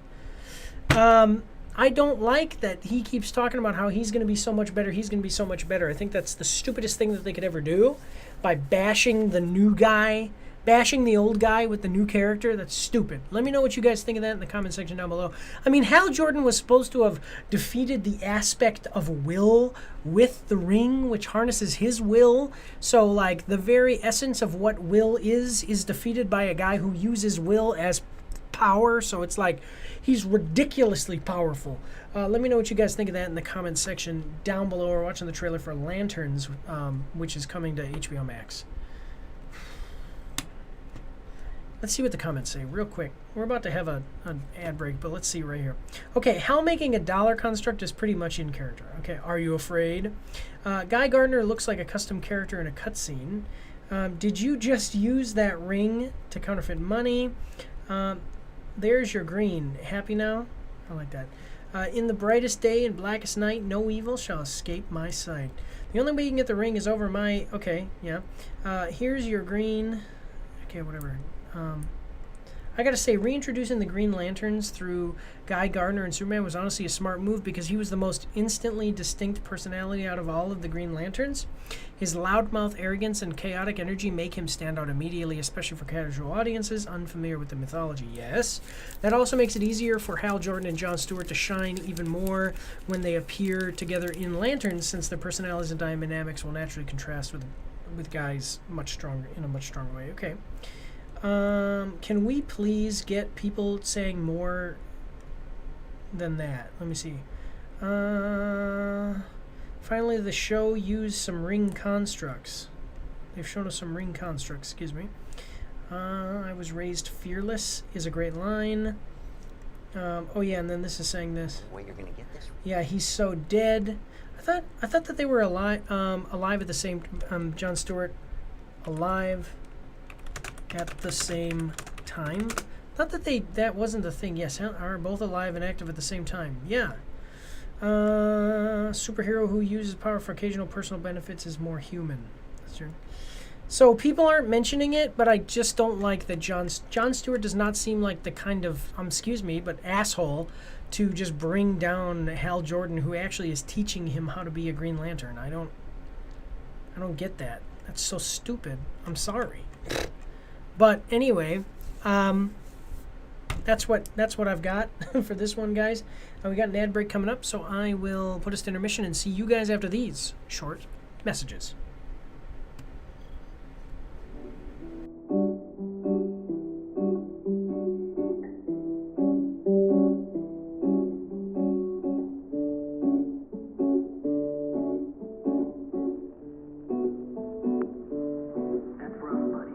I don't like that he keeps talking about how he's going to be so much better, he's going to be so much better. I think that's the stupidest thing that they could ever do, by bashing the new guy, bashing the old guy with the new character. That's stupid. Let me know what you guys think of that in the comment section down below. I mean, Hal Jordan was supposed to have defeated the aspect of will with the ring, which harnesses his will. So, like, the very essence of what will is defeated by a guy who uses will as power. So it's like he's ridiculously powerful. Let me know what you guys think of that in the comment section down below. We're watching the trailer for Lanterns, which is coming to HBO Max. Let's see what the comments say real quick. We're about to have an ad break, but let's see right here. Okay, Hal making a dollar construct is pretty much in character. Okay, are you afraid? Guy Gardner looks like a custom character in a cutscene. Did you just use that ring to counterfeit money? There's your green. Happy now? I like that. In the brightest day and blackest night, no evil shall escape my sight. The only way you can get the ring is over my... Okay, yeah. Here's your green. Okay, whatever. I gotta say, reintroducing the Green Lanterns through Guy Gardner and Superman was honestly a smart move, because he was the most instantly distinct personality out of all of the Green Lanterns. His loudmouth arrogance and chaotic energy make him stand out immediately, especially for casual audiences unfamiliar with the mythology. Yes, that also makes it easier for Hal Jordan and Jon Stewart to shine even more when they appear together in Lanterns, since their personalities and dynamics will naturally contrast with Guy's in a much stronger way. Okay. Can we please get people saying more than that? Let me see. Finally, the show used some ring constructs. They've shown us some ring constructs, excuse me. I was raised fearless is a great line. Oh yeah, and then this is saying this. Where you're gonna get this? Yeah, he's so dead. I thought that they were alive at the same Jon Stewart alive at the same time. Not that that wasn't the thing. Yes, are both alive and active at the same time. Yeah. Superhero who uses power for occasional personal benefits is more human. That's true. So people aren't mentioning it, but I just don't like that Jon Stewart does not seem like the kind of excuse me, but asshole to just bring down Hal Jordan, who actually is teaching him how to be a Green Lantern. I don't get that. That's so stupid. I'm sorry. But anyway, that's what I've got for this one, guys. We got an ad break coming up, so I will put us to intermission and see you guys after these short messages. That's rough, buddy.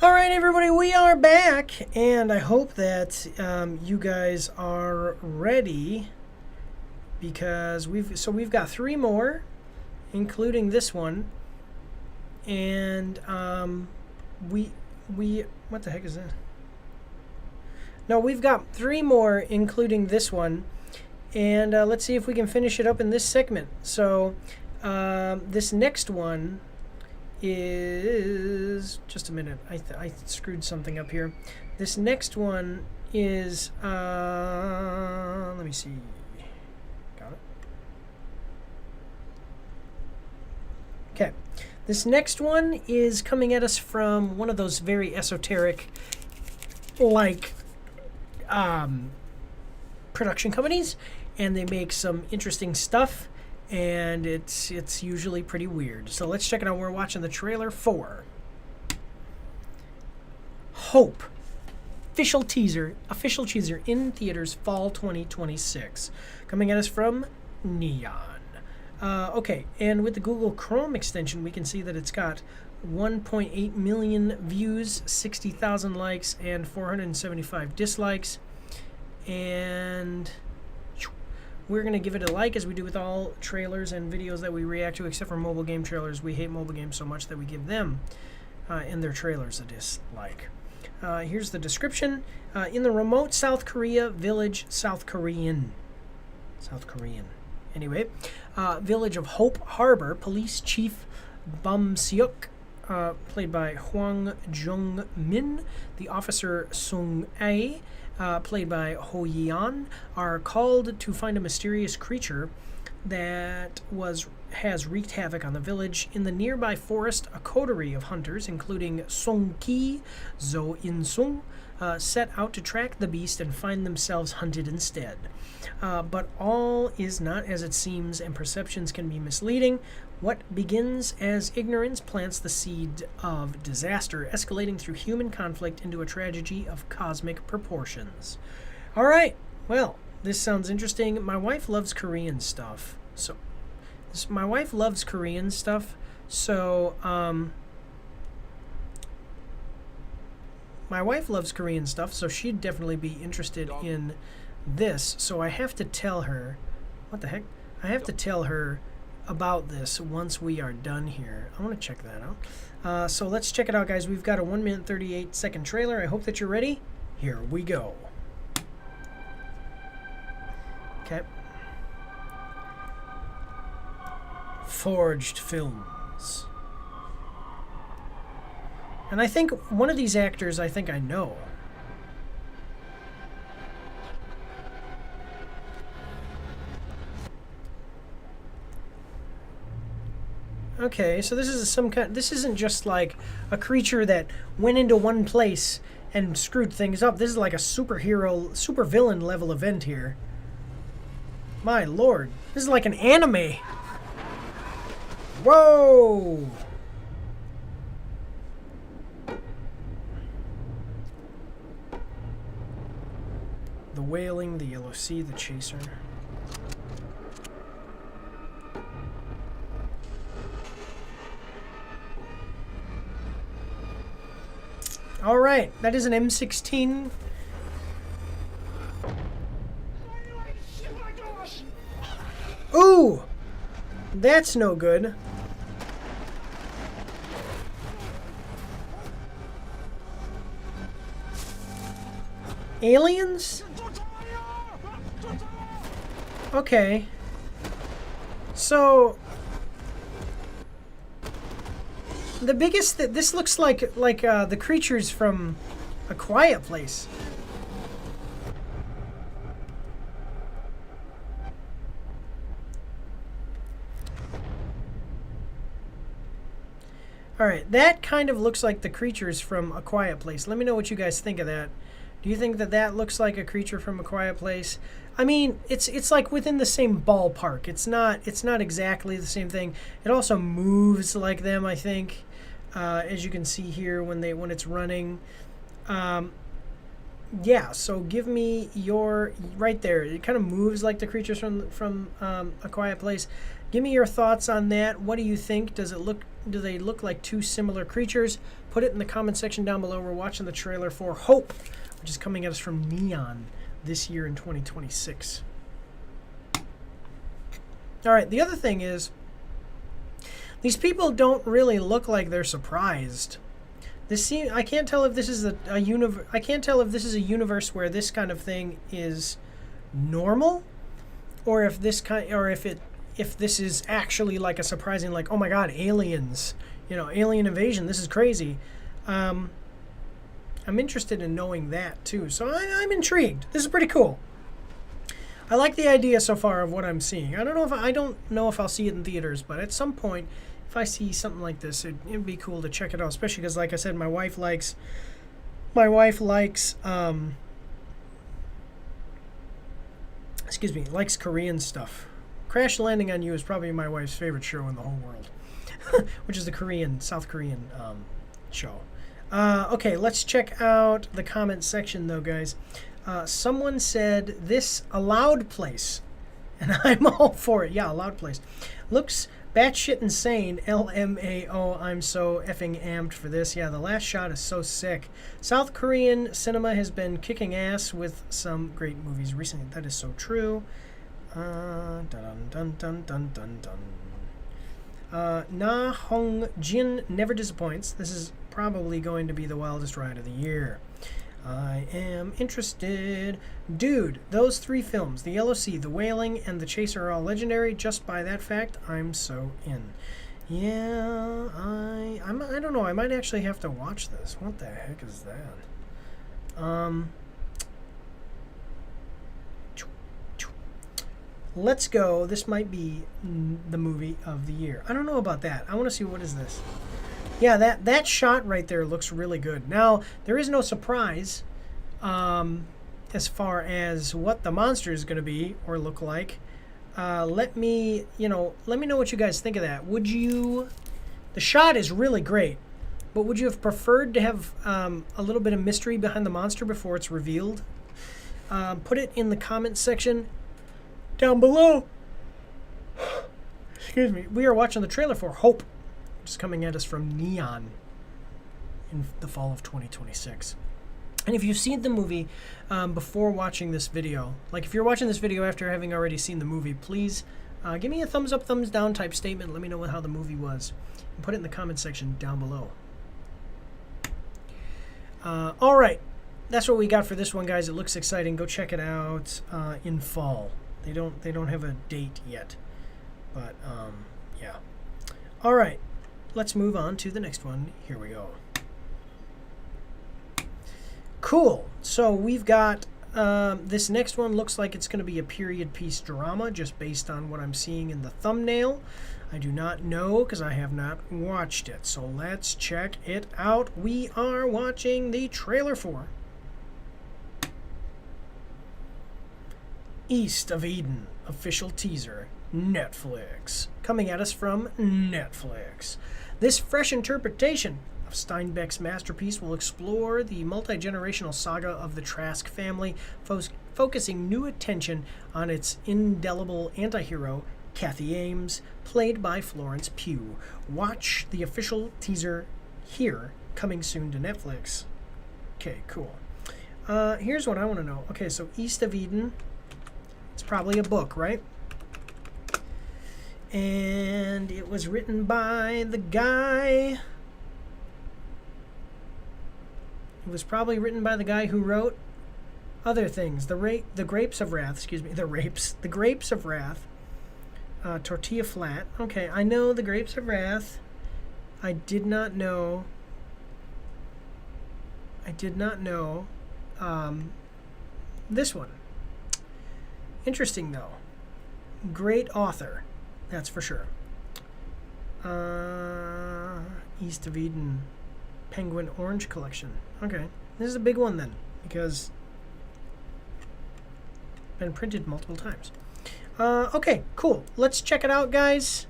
All right, everybody, we are back, and I hope that you guys are ready, because we've got 3 more, including this one, and we what the heck is that? No, we've got 3 more, including this one, and let's see if we can finish it up in this segment. So this next one is, just a minute, I screwed something up here. This next one is let me see. Got it. Okay. This next one is coming at us from one of those very esoteric, like, production companies, and they make some interesting stuff. And it's usually pretty weird. So let's check it out. We're watching the trailer for Hope. Official teaser in theaters fall 2026. Coming at us from Neon. Okay, and with the Google Chrome extension, we can see that it's got 1.8 million views, 60,000 likes, and 475 dislikes. And we're going to give it a like, as we do with all trailers and videos that we react to, except for mobile game trailers. We hate mobile games so much that we give them and their trailers a dislike. Here's the description. In the remote South Korea village, South Korean. Anyway, village of Hope Harbor, Police Chief Bum Seok, played by Hwang Jung-min, the officer Sung-ae, played by Ho Yeon, are called to find a mysterious creature that has wreaked havoc on the village. In the nearby forest, a coterie of hunters, including Song Ki, Zo In Sung, set out to track the beast and find themselves hunted instead. But all is not as it seems, and perceptions can be misleading. What begins as ignorance plants the seed of disaster, escalating through human conflict into a tragedy of cosmic proportions. All right, well, this sounds interesting. My wife loves Korean stuff, so she'd definitely be interested in this. So I have to tell her, what the heck? I have to tell her about this once we are done here. I want to check that out. So let's check it out, guys. We've got a 1 minute 38 second trailer. I hope that you're ready. Here we go. Okay. Forged Films. And I think one of these actors, I think I know. Okay, so this is this isn't just like a creature that went into one place and screwed things up. This is like a supervillain level event here. My lord, this is like an anime. Whoa! The Wailing, the Yellow Sea, the Chaser. All right, that is an M16. Ooh, that's no good. Aliens? Okay. So the biggest this looks like the creatures from A Quiet Place. All right, that kind of looks like the creatures from A Quiet Place. Let me know what you guys think of that. Do you think that that looks like a creature from A Quiet Place? I mean, it's like within the same ballpark. It's not exactly the same thing. It also moves like them, I think, as you can see here when it's running. Yeah. So give me your right there. It kind of moves like the creatures from A Quiet Place. Give me your thoughts on that. What do you think? Do they look like two similar creatures? Put it in the comment section down below. We're watching the trailer for Hope, which is coming at us from Neon this year in 2026. All right, the other thing is, these people don't really look like they're surprised. I can't tell if this is I can't tell if this is a universe where this kind of thing is normal, or if this is actually like a surprising, like, oh my god, aliens, alien invasion, this is crazy. I'm interested in knowing that too, so I'm intrigued. This is pretty cool. I like the idea so far of what I'm seeing. I don't know if I'll see it in theaters, but at some point, if I see something like this, it'd be cool to check it out, especially because, like I said, my wife likes likes Korean stuff. Crash Landing on You is probably my wife's favorite show in the whole world, which is the South Korean show. Okay, let's check out the comment section though, guys. Someone said this A Loud Place, and I'm all for it. Yeah, A Loud Place. Looks batshit insane. LMAO. I'm so effing amped for this. Yeah, the last shot is so sick. South Korean cinema has been kicking ass with some great movies recently. That is so true. Dun dun dun dun dun dun. Na Hong Jin never disappoints. This is probably going to be the wildest ride of the year. I am interested. Dude, those 3 films, The Yellow Sea, The Wailing, and The Chaser are all legendary. Just by that fact, I'm so in. Yeah, I don't know. I might actually have to watch this. What the heck is that? Let's go. This might be the movie of the year. I don't know about that. I want to see, what is this? Yeah, that shot right there looks really good. Now, there is no surprise as far as what the monster is going to be or look like. Let me know what you guys think of that. The shot is really great, but would you have preferred to have a little bit of mystery behind the monster before it's revealed? Put it in the comment section down below. Excuse me. We are watching the trailer for Hope, which is coming at us from Neon in the fall of 2026. And if you've seen the movie before watching this video, like if you're watching this video after having already seen the movie, please give me a thumbs up, thumbs down type statement. Let me know how the movie was. And put it in the comment section down below. All right. That's what we got for this one, guys. It looks exciting. Go check it out in fall. They don't have a date yet. But, yeah. All right. Let's move on to the next one. Here we go. Cool. So we've got this next one. Looks like it's going to be a period piece drama just based on what I'm seeing in the thumbnail. I do not know because I have not watched it. So let's check it out. We are watching the trailer for East of Eden, official teaser, Netflix. Coming at us from Netflix. This fresh interpretation of Steinbeck's masterpiece will explore the multi-generational saga of the Trask family, focusing new attention on its indelible anti-hero, Kathy Ames, played by Florence Pugh. Watch the official teaser here, coming soon to Netflix. Okay, cool. Here's what I want to know. Okay, so East of Eden, it's probably a book, right? And it was written by the guy. It was probably written by the guy who wrote Other things. The Grapes of Wrath. Excuse me. The Grapes of Wrath. Tortilla flat. Okay, I know the Grapes of Wrath. I did not know. This one. Interesting though. Great author, that's for sure. East of Eden, Penguin Orange Collection. Okay, this is a big one then, because it's been printed multiple times. Okay, cool. Let's check it out, guys.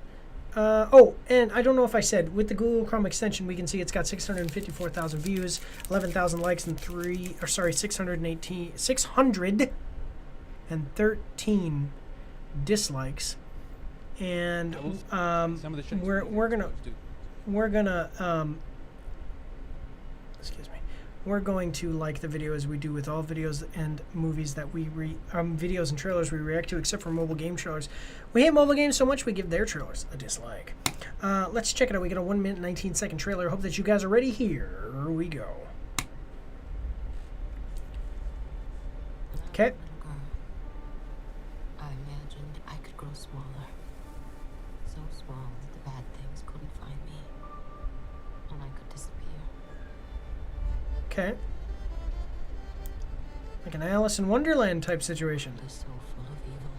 Oh, and I don't know if I said, with the Google Chrome extension, we can see it's got 654,000 views, 11,000 likes, and 613 dislikes. And we're going to like the video as we do with all videos and movies that we videos and trailers we react to, except for mobile game trailers. We hate mobile games so much we give their trailers a dislike. Let's check it out. We got a 1 minute 19-second trailer. Hope that you guys are ready. Here we go. Okay. I imagined I could grow smaller. So small that the bad things couldn't find me. And I could disappear. Okay. Like an Alice in Wonderland type situation. It is so full of evil.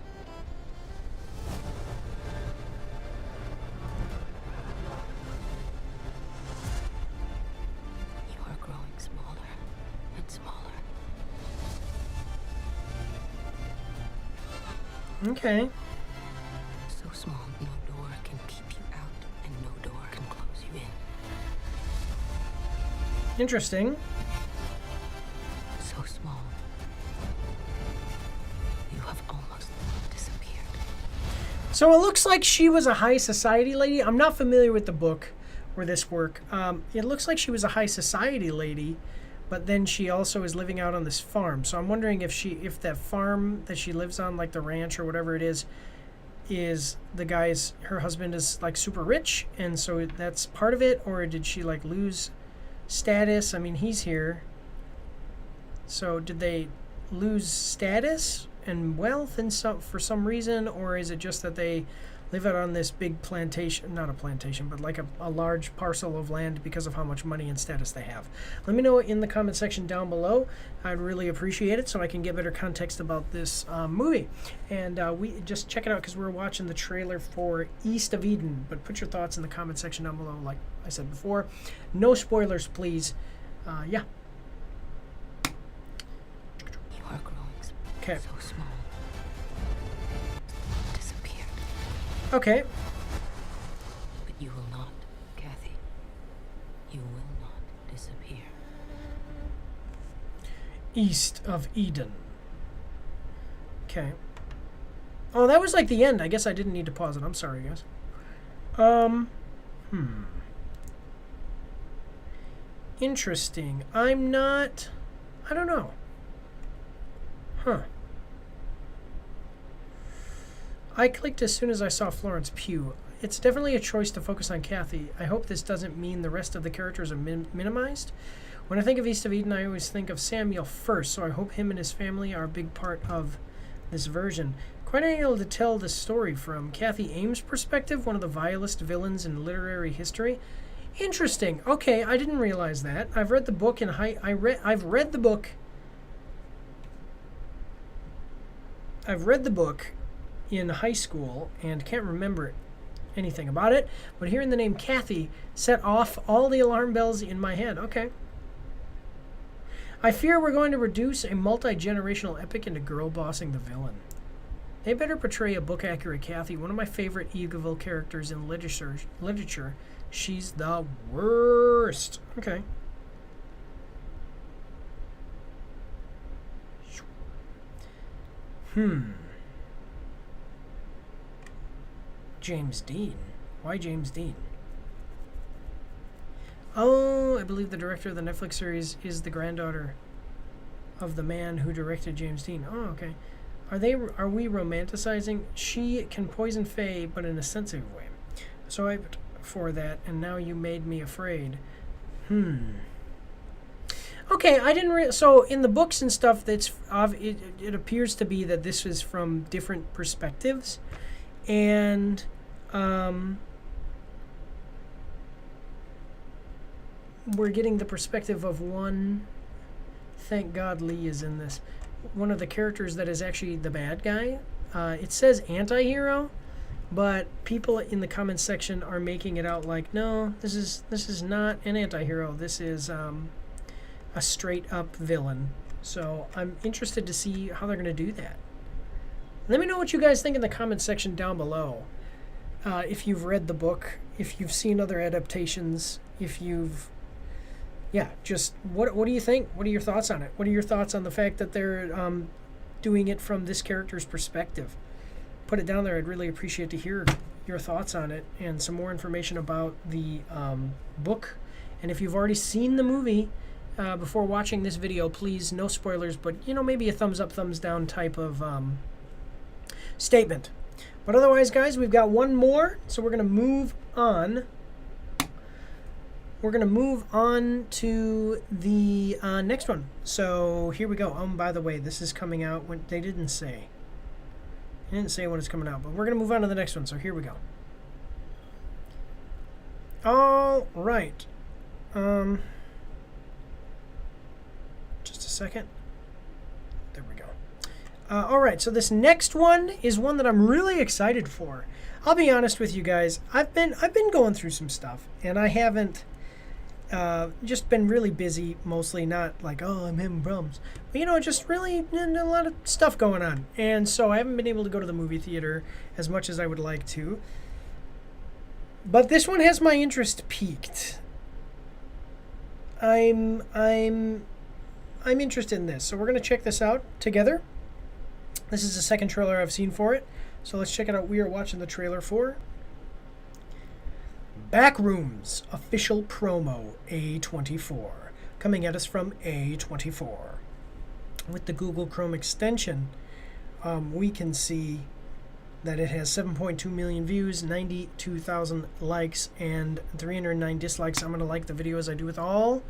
You are growing smaller and smaller. Okay. So small, no door can keep you out, and no door can close you in. Interesting. So small. You have almost disappeared. So it looks like she was a high society lady. I'm not familiar with the book or this work. It looks like she was a high society lady, but then she also is living out on this farm. So I'm wondering if that farm that she lives on, like the ranch or whatever it is her husband is like super rich, and so that's part of it, or did she like lose status? I mean, he's here. So did they lose status and wealth for some reason, or is it just that they live out on this big plantation, not a plantation, but like a large parcel of land because of how much money and status they have? Let me know in the comment section down below. I'd really appreciate it so I can get better context about this movie. And we just check it out because we're watching the trailer for East of Eden. But put your thoughts in the comment section down below, like I said before. No spoilers, please. Yeah. You are growing so small. Disappeared. Okay. But you will not, Kathy. You will not disappear. East of Eden. Okay. Oh, that was like the end. I guess I didn't need to pause it. I'm sorry, guys. Interesting. I don't know. Huh. I clicked as soon as I saw Florence Pugh. It's definitely a choice to focus on Kathy. I hope this doesn't mean the rest of the characters are minimized. When I think of East of Eden, I always think of Samuel first, so I hope him and his family are a big part of this version. Quite able to tell the story from Kathy Ames' perspective, one of the vilest villains in literary history. Interesting. Okay, I didn't realize that. I've read the book I've read the book in high school and can't remember anything about it, but hearing the name Kathy set off all the alarm bells in my head. Okay. I fear we're going to reduce a multi-generational epic into girl bossing the villain. They better portray a book-accurate Kathy, one of my favorite evil characters in literature. She's the worst. Okay. James Dean. Why James Dean? Oh, I believe the director of the Netflix series is the granddaughter of the man who directed James Dean. Oh, okay. Are we romanticizing? She can poison Faye, but in a sensitive way. So I for that, and now you made me afraid. Okay. Okay, I didn't. So in the books and stuff, it appears to be that this is from different perspectives, and we're getting the perspective of one. Thank God Lee is in this. One of the characters that is actually the bad guy. It says anti-hero, but people in the comments section are making it out like, no, this is not an anti-hero. This is a straight up villain. So I'm interested to see how they're going to do that. Let me know what you guys think in the comments section down below. If you've read the book, if you've seen other adaptations, if you've... Yeah, just what do you think? What are your thoughts on it? What are your thoughts on the fact that they're doing it from this character's perspective? Put it down there. I'd really appreciate to hear your thoughts on it and some more information about the book. And if you've already seen the movie before watching this video, please, no spoilers, but, you know, maybe a thumbs up, thumbs down type of statement. But otherwise, guys, we've got one more, so we're going to move on. We're going to move on to the next one. So here we go. By the way, this is coming out when they didn't say. They didn't say when it's coming out, but we're going to move on to the next one. So here we go. All right. Just a second. There we go. All right. So this next one is one that I'm really excited for. I'll be honest with you guys. I've been going through some stuff, and I haven't. Just been really busy, mostly, not like, oh, I'm having problems. But, you know, just really a lot of stuff going on. And so I haven't been able to go to the movie theater as much as I would like to. But this one has my interest piqued. I'm interested in this. So we're going to check this out together. This is the second trailer I've seen for it. So let's check it out. We are watching the trailer for Backrooms official promo A24, coming at us from A24. With the Google Chrome extension, we can see that it has 7.2 million views, 92,000 likes, and 309 dislikes. I'm going to like the video as I do with all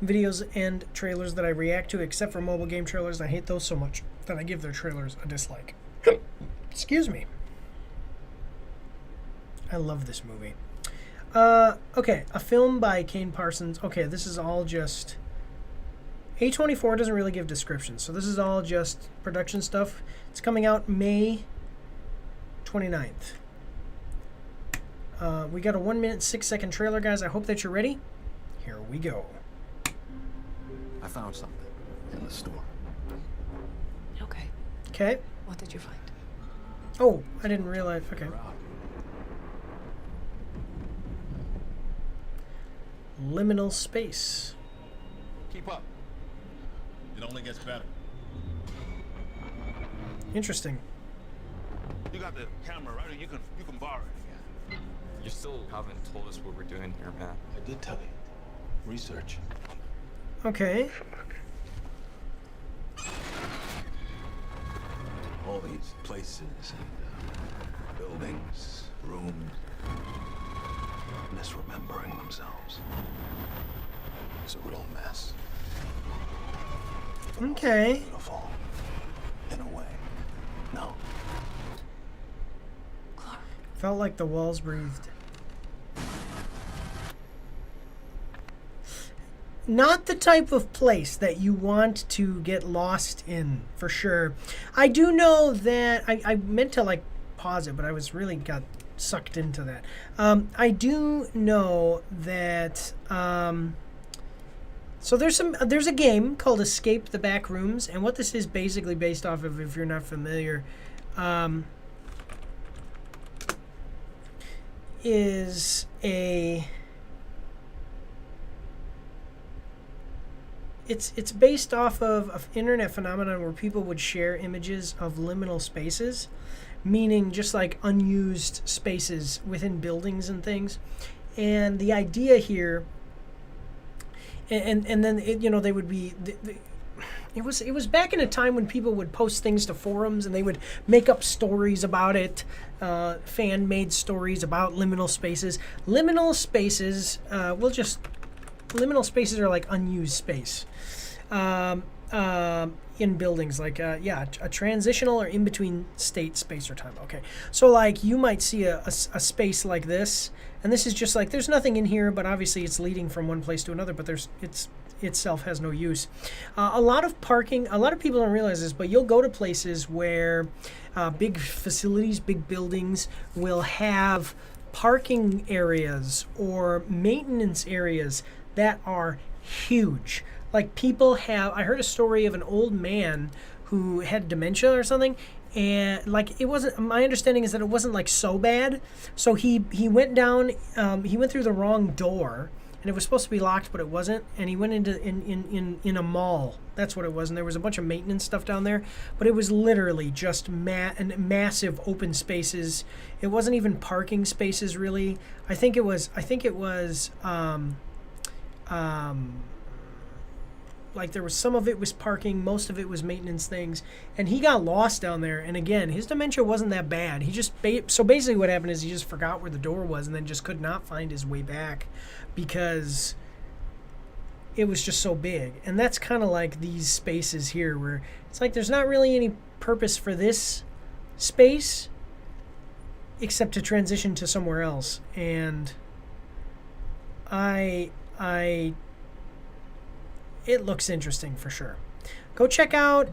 videos and trailers that I react to, except for mobile game trailers. I hate those so much that I give their trailers a dislike. Excuse me. I love this movie. Okay, a film by Kane Parsons. Okay, this is all just... A24 doesn't really give descriptions, so this is all just production stuff. It's coming out May 29th. We got a 1 minute, 6 second trailer, guys. I hope that you're ready. Here we go. I found something in the store. Okay. Okay. What did you find? Oh, I didn't realize. Okay. Liminal space. Keep up. It only gets better. Interesting. You got the camera, right? You can borrow it again. You still haven't told us what we're doing here, man. I did tell you. Research. Okay. All these places and buildings, rooms, misremembering themselves. It's a real mess. Okay. Beautiful. In a way. No. Felt like the walls breathed. Not the type of place that you want to get lost in, for sure. I do know that I meant to like pause it, but I was really got sucked into that. I do know that so there's a game called Escape the Backrooms, and what this is basically based off of, if you're not familiar, is a it's based off of an internet phenomenon where people would share images of liminal spaces, meaning just like unused spaces within buildings and things. And the idea here, and then they would be. It was back in a time when people would post things to forums and they would make up stories about it, fan-made stories about liminal spaces. Liminal spaces, we'll just liminal spaces are like unused space. In buildings, like a transitional or in between state, space, or time. Okay, so like you might see a space like this, and this is just like there's nothing in here, but obviously it's leading from one place to another, but it's itself has no use. A lot of parking, a lot of people don't realize this, but you'll go to places where big facilities, big buildings will have parking areas or maintenance areas that are huge. Like people have, I heard a story of an old man who had dementia or something, and like it wasn't, my understanding is that it wasn't like so bad. So he went down, he went through the wrong door, and it was supposed to be locked, but it wasn't. And he went into in a mall. That's what it was. And there was a bunch of maintenance stuff down there, but it was literally just massive open spaces. It wasn't even parking spaces really. I think it was like there was some of it was parking, most of it was maintenance things, and he got lost down there. And again, his dementia wasn't that bad. He just so basically what happened is he just forgot where the door was and then just could not find his way back because it was just so big. And that's kind of like these spaces here where it's like there's not really any purpose for this space except to transition to somewhere else. And it looks interesting for sure. Go check out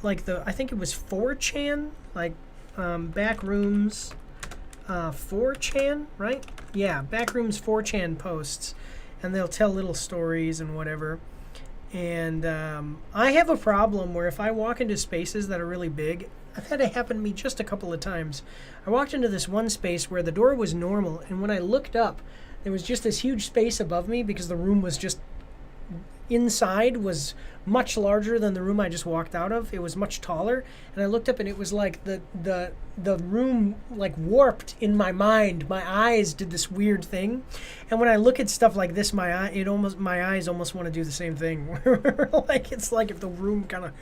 like I think it was 4chan, like Backrooms 4chan, right? Yeah, Backrooms 4chan posts, and they'll tell little stories and whatever. And I have a problem where if I walk into spaces that are really big, I've had it happen to me just a couple of times. I walked into this one space where the door was normal, and when I looked up, there was just this huge space above me because the room was just inside was much larger than the room I just walked out of. It was much taller, and I looked up and it was like the room like warped in my mind. My eyes did this weird thing, and when I look at stuff like this, my eyes almost want to do the same thing. Like it's like if the room kind of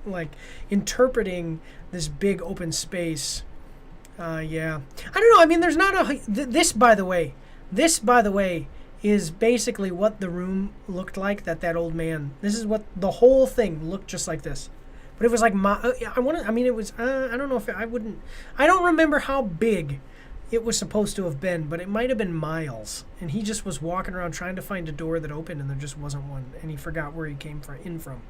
like interpreting this big open space. Yeah, I don't know. I mean, there's not a this by the way is basically what the room looked like, that old man. This is what the whole thing looked just like this. But it was like, it was, I don't know if I don't remember how big it was supposed to have been, but it might have been miles. And he just was walking around trying to find a door that opened, and there just wasn't one. And he forgot where he came from.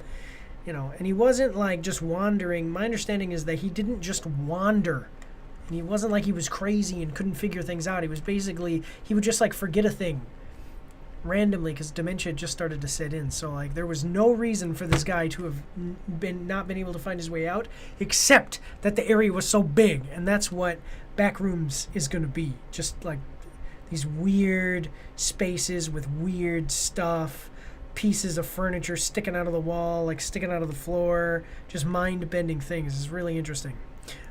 You know, and he wasn't like just wandering. My understanding is that he didn't just wander. And he wasn't like he was crazy and couldn't figure things out. He was basically, he would just like forget a thing randomly because dementia just started to set in. So like there was no reason for this guy to have not been able to find his way out, except that the area was so big. And that's what Backrooms is going to be, just like these weird spaces with weird stuff, pieces of furniture sticking out of the wall, like sticking out of the floor, just mind-bending things. It's really interesting.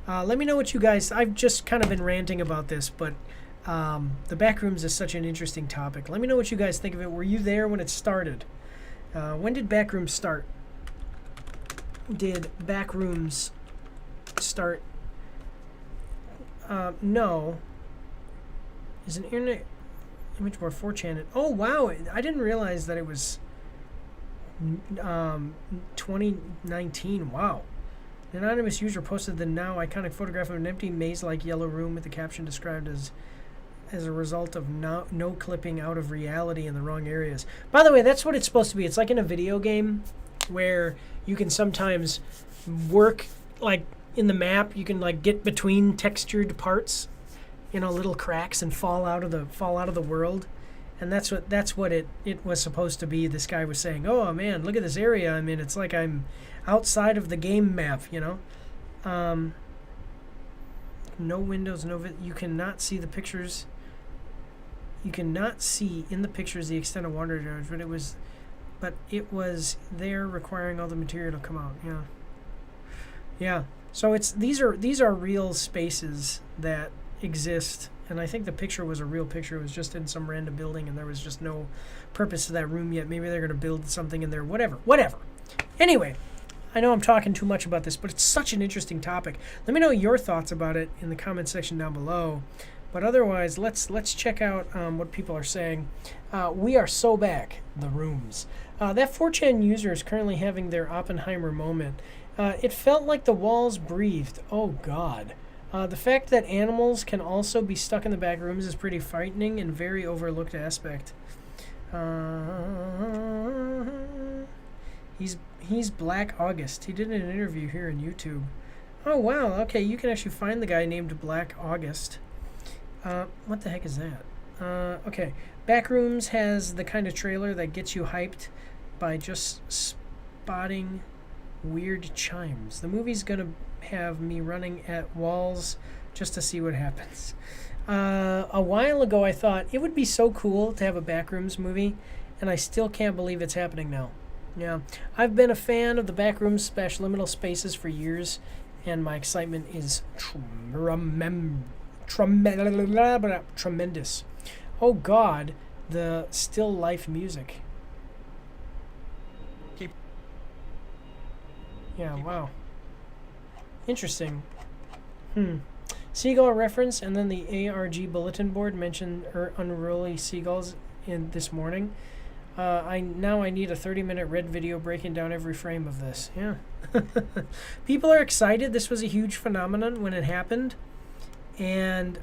Let me know what you guys, I've just kind of been ranting about this, but the Backrooms is such an interesting topic. Let me know what you guys think of it. Were you there when it started? When did Backrooms start? Did Backrooms start? No. Is an internet image board 4chan? Oh wow! I didn't realize that it was 2019. Wow. An anonymous user posted the now iconic photograph of an empty maze-like yellow room with the caption described as a result of no clipping out of reality in the wrong areas. By the way, that's what it's supposed to be. It's like in a video game where you can sometimes work like in the map. You can like get between textured parts, little cracks, and fall out of the world. And that's what it was supposed to be. This guy was saying, "Oh man, look at this area. I mean, it's like I'm outside of the game map, no windows, you cannot see the pictures. You cannot see in the pictures the extent of water damage, but it was there requiring all the material to come out." Yeah. So these are real spaces that exist, and I think the picture was a real picture. It was just in some random building, and there was just no purpose to that room yet. Maybe they're going to build something in there. Whatever. Anyway, I know I'm talking too much about this, but it's such an interesting topic. Let me know your thoughts about it in the comment section down below. But otherwise, let's check out what people are saying. We are so back. The rooms. That 4chan user is currently having their Oppenheimer moment. It felt like the walls breathed. Oh God. The fact that animals can also be stuck in the back rooms is pretty frightening and very overlooked aspect. He's Black August. He did an interview here on YouTube. Oh wow. Okay, you can actually find the guy named Black August. What the heck is that? Okay. Backrooms has the kind of trailer that gets you hyped by just spotting weird chimes. The movie's gonna have me running at walls just to see what happens. A while ago I thought it would be so cool to have a Backrooms movie, and I still can't believe it's happening now. Yeah, I've been a fan of the Backrooms / liminal spaces for years, and my excitement is tremendous. Oh God, the still life music. Yeah, wow. Interesting. Seagull reference, and then the ARG bulletin board mentioned unruly seagulls in this morning. I need a 30-minute red video breaking down every frame of this. Yeah. People are excited. This was a huge phenomenon when it happened. And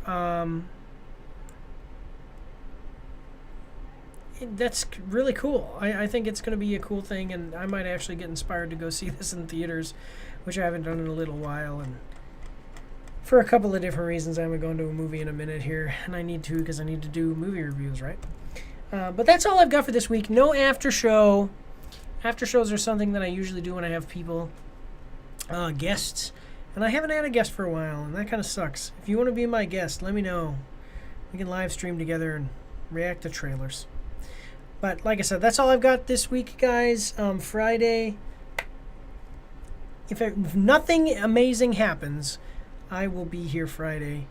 that's really cool. I think it's going to be a cool thing, and I might actually get inspired to go see this in theaters, which I haven't done in a little while. And for a couple of different reasons, I'm going to a movie in a minute here, and I need to because I need to do movie reviews, right? But that's all I've got for this week. No after show. After shows are something that I usually do when I have people, guests. And I haven't had a guest for a while, and that kind of sucks. If you want to be my guest, let me know. We can live stream together and react to trailers. But like I said, that's all I've got this week, guys. Friday. If nothing amazing happens, I will be here Friday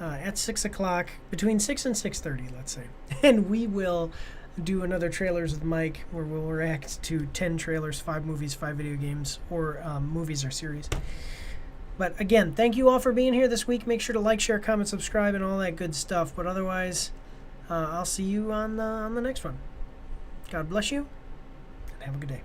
at 6 o'clock, between 6 and 6:30, let's say. And we will do another Trailers with Mike, where we'll react to 10 trailers, 5 movies, 5 video games, or movies or series. But again, thank you all for being here this week. Make sure to like, share, comment, subscribe, and all that good stuff. But otherwise, I'll see you on the next one. God bless you, and have a good day.